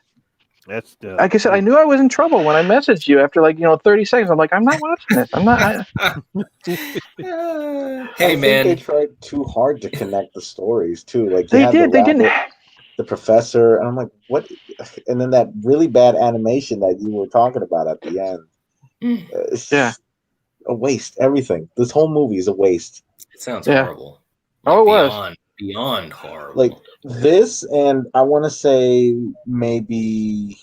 That's like I said, I knew I was in trouble when I messaged you after 30 seconds. I'm like, I'm not watching this. I'm not. Hey, man, they tried too hard to connect the stories too. Like they did. They didn't. The professor, and I'm like, what? And then that really bad animation that you were talking about at the end. It's just a waste. Everything. This whole movie is a waste. It sounds horrible. Like, it was beyond horrible. Like this, and I want to say maybe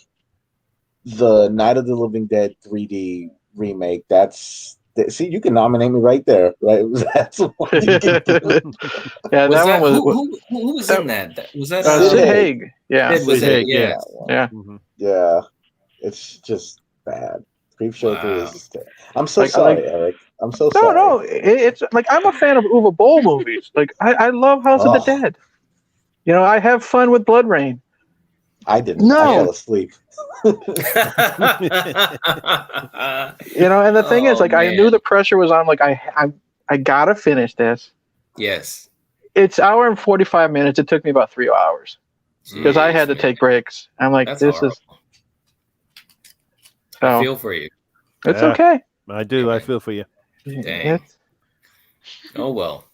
the Night of the Living Dead 3D remake. See, you can nominate me right there, right? That's what you can do. Yeah, that one was. Who was in that? Was that Sid Haig? Yeah, Sid was it? Yeah. Yeah. It's just bad. Creepshow 3 is. I'm so sorry, Eric. I'm so sorry. No, it's like I'm a fan of Uwe Boll movies. Like I love House of the Dead. You know, I have fun with Blood Rain. I didn't. No. I fell asleep. And the thing is, like, I knew the pressure was on. Like, I gotta finish this. Yes. It's hour and 45 minutes. It took me about 3 hours because I had to take breaks. I'm like, That's this horrible. is. So, I feel for you. It's okay. I do. I feel for you. Dang. Oh well.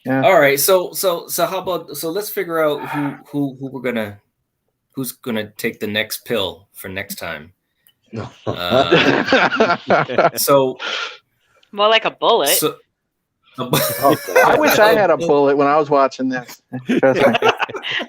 Yeah. All right. So how about let's figure out who's gonna take the next pill for next time. So more like a bullet. So, I wish I had a bullet when I was watching this.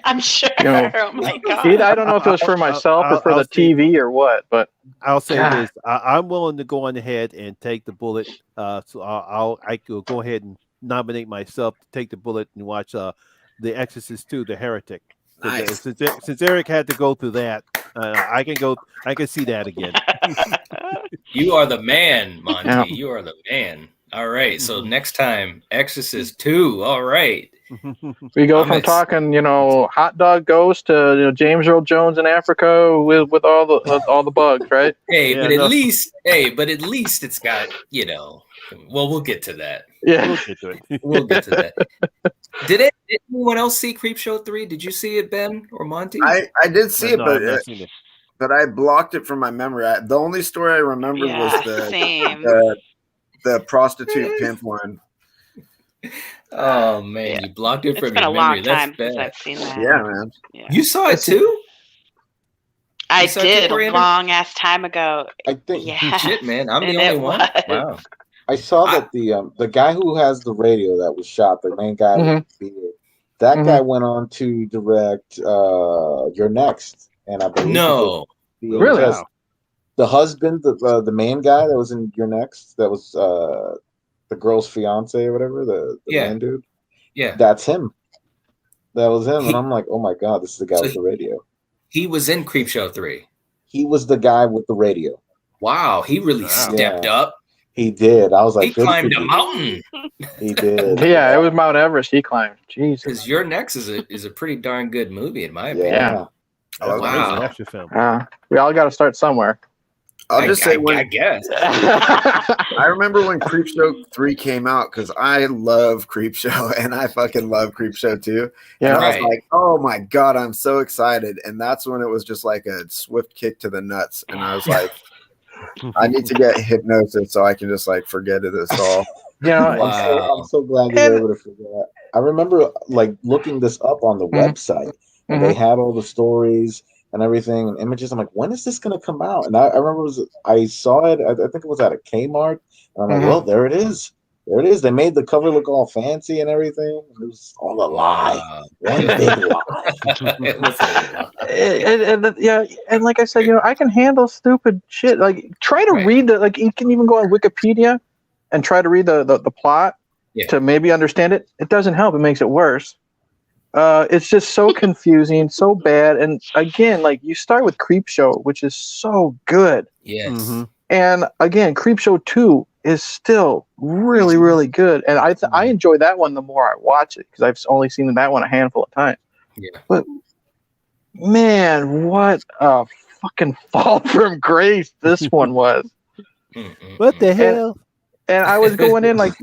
I'm sure. Oh my god. I don't know if it was for myself or for the TV or what, but I'll say this: I'm willing to go on ahead and take the bullet. So I could go ahead and nominate myself to take the bullet and watch The Exorcist 2: The Heretic. Nice. Since Eric had to go through that, I can see that again. You are the man, Monty. Yeah. You are the man. All right. So next time, Exorcist 2. All right. We go from talking, hot dog ghost to James Earl Jones in Africa with all the bugs, right? But at least it's got, well, we'll get to that. Yeah, we'll get to that. Did anyone else see Creepshow 3? Did you see it, Ben or Monty? I did see it, but I blocked it from my memory. The only story I remembered was the prostitute pimp one. Oh man, you blocked it from your memory. It's been a long time since I've seen that. Yeah, man. Yeah. You saw it too? I did a long ass time ago. I think. Shit, man, I'm the only one. Wow. I saw that the guy who has the radio that was shot, the main guy with the beard, that guy went on to direct You're Next, and I believe really the husband, the main guy that was in You're Next, that was the girl's fiance or whatever, the man dude. Yeah, that's him. That was him, and I'm like, oh my god, this is the guy with the radio. He was in Creepshow 3. He was the guy with the radio. Wow, he really stepped up. He did. I was like, he climbed a mountain. He did. Yeah, it was Mount Everest. He climbed. Jesus. Because Your Next is a pretty darn good movie in my opinion. Yeah. Wow. We all got to start somewhere. I'll just say I guess. I remember when Creepshow 3 came out because I love Creepshow and I fucking love Creepshow 2. Yeah, and I was like, oh my god, I'm so excited. And that's when it was just like a swift kick to the nuts. And I was like, I need to get hypnosis so I can just like forget it all. I'm so glad you were able to figure that. I remember like looking this up on the website, and they had all the stories and everything and images. I'm like, when is this going to come out? And I remember I saw it. I think it was at a Kmart, and I'm like, well, there it is. There it is. They made the cover look all fancy and everything. It was all a lie. One big lie. And like I said, I can handle stupid shit. Like, try to read you can even go on Wikipedia and try to read the plot to maybe understand it. It doesn't help. It makes it worse. It's just so confusing, so bad. And again, like, you start with Creepshow, which is so good. Yes. Mm-hmm. And again, Creepshow 2 is still really, really good. And I enjoy that one the more I watch it because I've only seen that one a handful of times. Yeah. But man, what a fucking fall from grace this one was. What the hell? And I was going in like,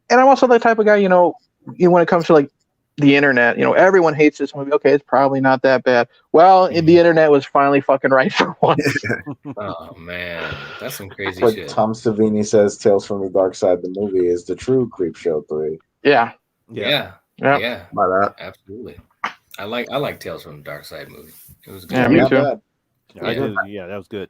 and I'm also the type of guy, when it comes to like the internet, everyone hates this movie. Okay, it's probably not that bad. Well, the internet was finally fucking right for once. Oh man, that's some crazy like shit. Tom Savini says, "Tales from the Dark Side." The movie is the true Creepshow 3. Yeah. Absolutely. I like Tales from the Dark Side movie. It was good. Yeah, me too. Yeah, that was good.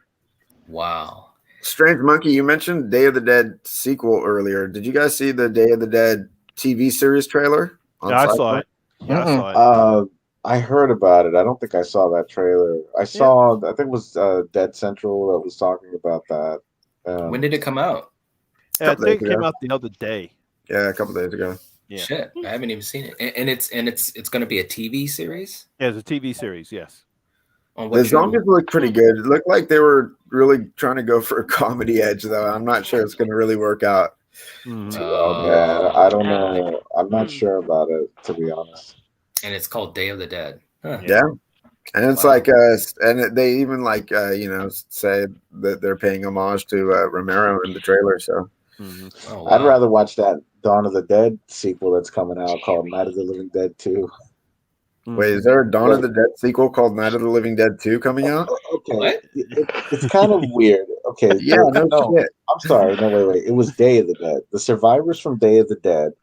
Wow. Strange Monkey, you mentioned Day of the Dead sequel earlier. Did you guys see the Day of the Dead TV series trailer? Yeah, I saw it. Yeah, I saw it. I heard about it. I don't think I saw that trailer. I think it was Dead Central that was talking about that. When did it come out? Yeah, I think it came out the other day. Yeah, a couple days ago. Yeah. Shit, I haven't even seen it. And it's going to be a TV series? Yeah, it's a TV series, yes. The zombies look pretty good. It looked like they were really trying to go for a comedy edge, though. I'm not sure it's going to really work out. I don't know. I'm not sure about it, to be honest. And it's called Day of the Dead. Huh. Yeah. And it's Wow. like, and they even like, say that they're paying homage to Romero in the trailer. So Oh, I'd wow. rather watch that Dawn of the Dead sequel that's coming out called Night of the Living Dead 2. wait, is there a Dawn of the Dead sequel called Night of the Living Dead 2 coming out? Okay, it's kind of weird. Okay, Yeah, no shit. I'm sorry. No, wait. It was Day of the Dead. The survivors from Day of the Dead,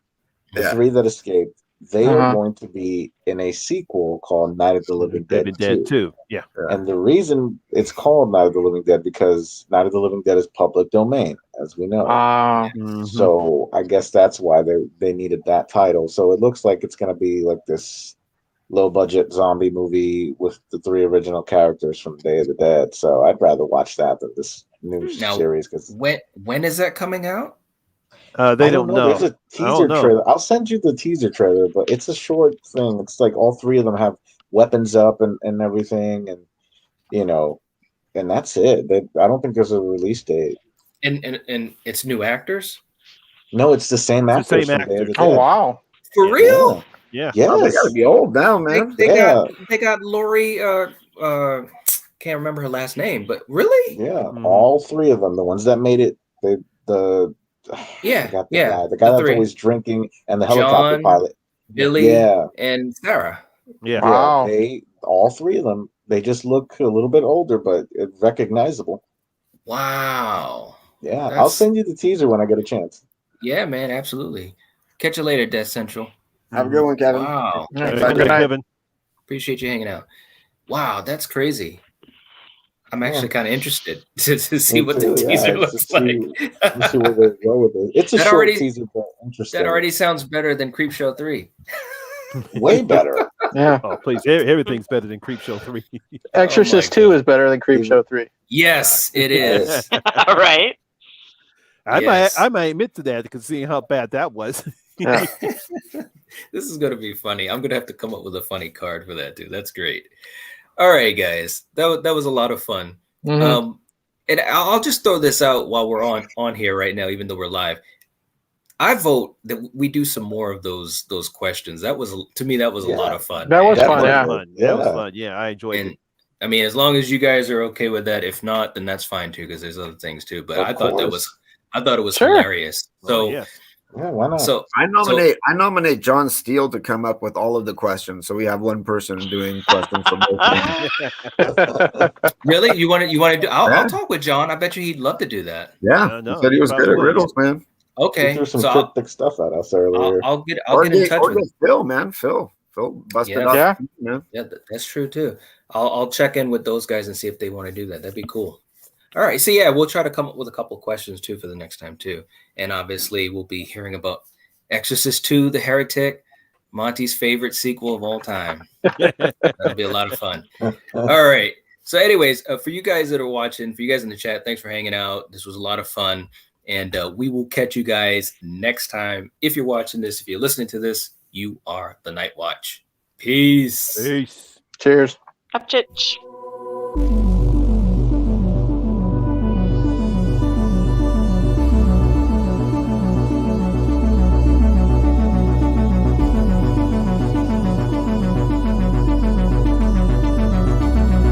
the Yeah. 3 that escaped, they are going to be in a sequel called Night of the Living Dead 2. Yeah. And the reason it's called Night of the Living Dead because Night of the Living Dead is public domain, as we know. So I guess that's why they needed that title. So it looks like it's going to be like this low budget zombie movie with the 3 original characters from Day of the Dead. So I'd rather watch that than this new series. Because when is that coming out? They don't know. There's a teaser trailer. I'll send you the teaser trailer, but it's a short thing. It's like all 3 of them have weapons up and everything, and and that's it. I don't think there's a release date. And it's new actors? No, it's the same actors. Oh wow! For real? Yeah. Yes. Oh, they gotta be old now, man. They got Lori. Can't remember her last name, but really? Yeah, all 3 of them. The ones that made it. The guy that's 3. always drinking, and the helicopter pilot, Billy, and Sarah. Yeah. Wow. All 3 of them. They just look a little bit older, but it's recognizable. Wow. Yeah, I'll send you the teaser when I get a chance. Yeah, man, absolutely. Catch you later, Death Central. Have a good one, Kevin. Wow. Good night, Kevin. Appreciate you hanging out. Wow, that's crazy. I'm actually kind of interested to see what the teaser looks like. See where they go with it. It's a short teaser, but interesting. That already sounds better than Creepshow 3. Way better. Yeah. Oh, please. Everything's better than Creepshow 3. Exorcist 2 is better than Creepshow 3. Yes, it is. All right. I might admit to that because seeing how bad that was. Yeah. This is going to be funny. I'm going to have to come up with a funny card for that, too. That's great. All right, guys. That was a lot of fun. And I'll just throw this out while we're on here right now, even though we're live. I vote that we do some more of those questions. That was, to me, that was a lot of fun. That was fun. That was fun. Yeah, I enjoyed it. I mean, as long as you guys are okay with that. If not, then that's fine too, because there's other things too. But I thought it was hilarious. So yeah, why not? So I nominate John Steele to come up with all of the questions. So we have one person doing questions for both. Really? You want to do? I'll talk with John. I bet you he'd love to do that. Yeah, he said he was good at riddles, man. Okay, he threw some cryptic stuff at us earlier. I'll get in touch with Phil, man. Phil busted up. Yeah, man. Yeah, that's true too. I'll check in with those guys and see if they want to do that. That'd be cool. All right, so yeah, we'll try to come up with a couple questions too for the next time too, and obviously we'll be hearing about Exorcist 2: The Heretic, Monty's favorite sequel of all time. That'll be a lot of fun. All right. So, anyways, for you guys that are watching, for you guys in the chat, thanks for hanging out. This was a lot of fun, and we will catch you guys next time. If you're watching this, if you're listening to this, you are the Nightwatch. Peace. Cheers. Up, chitch.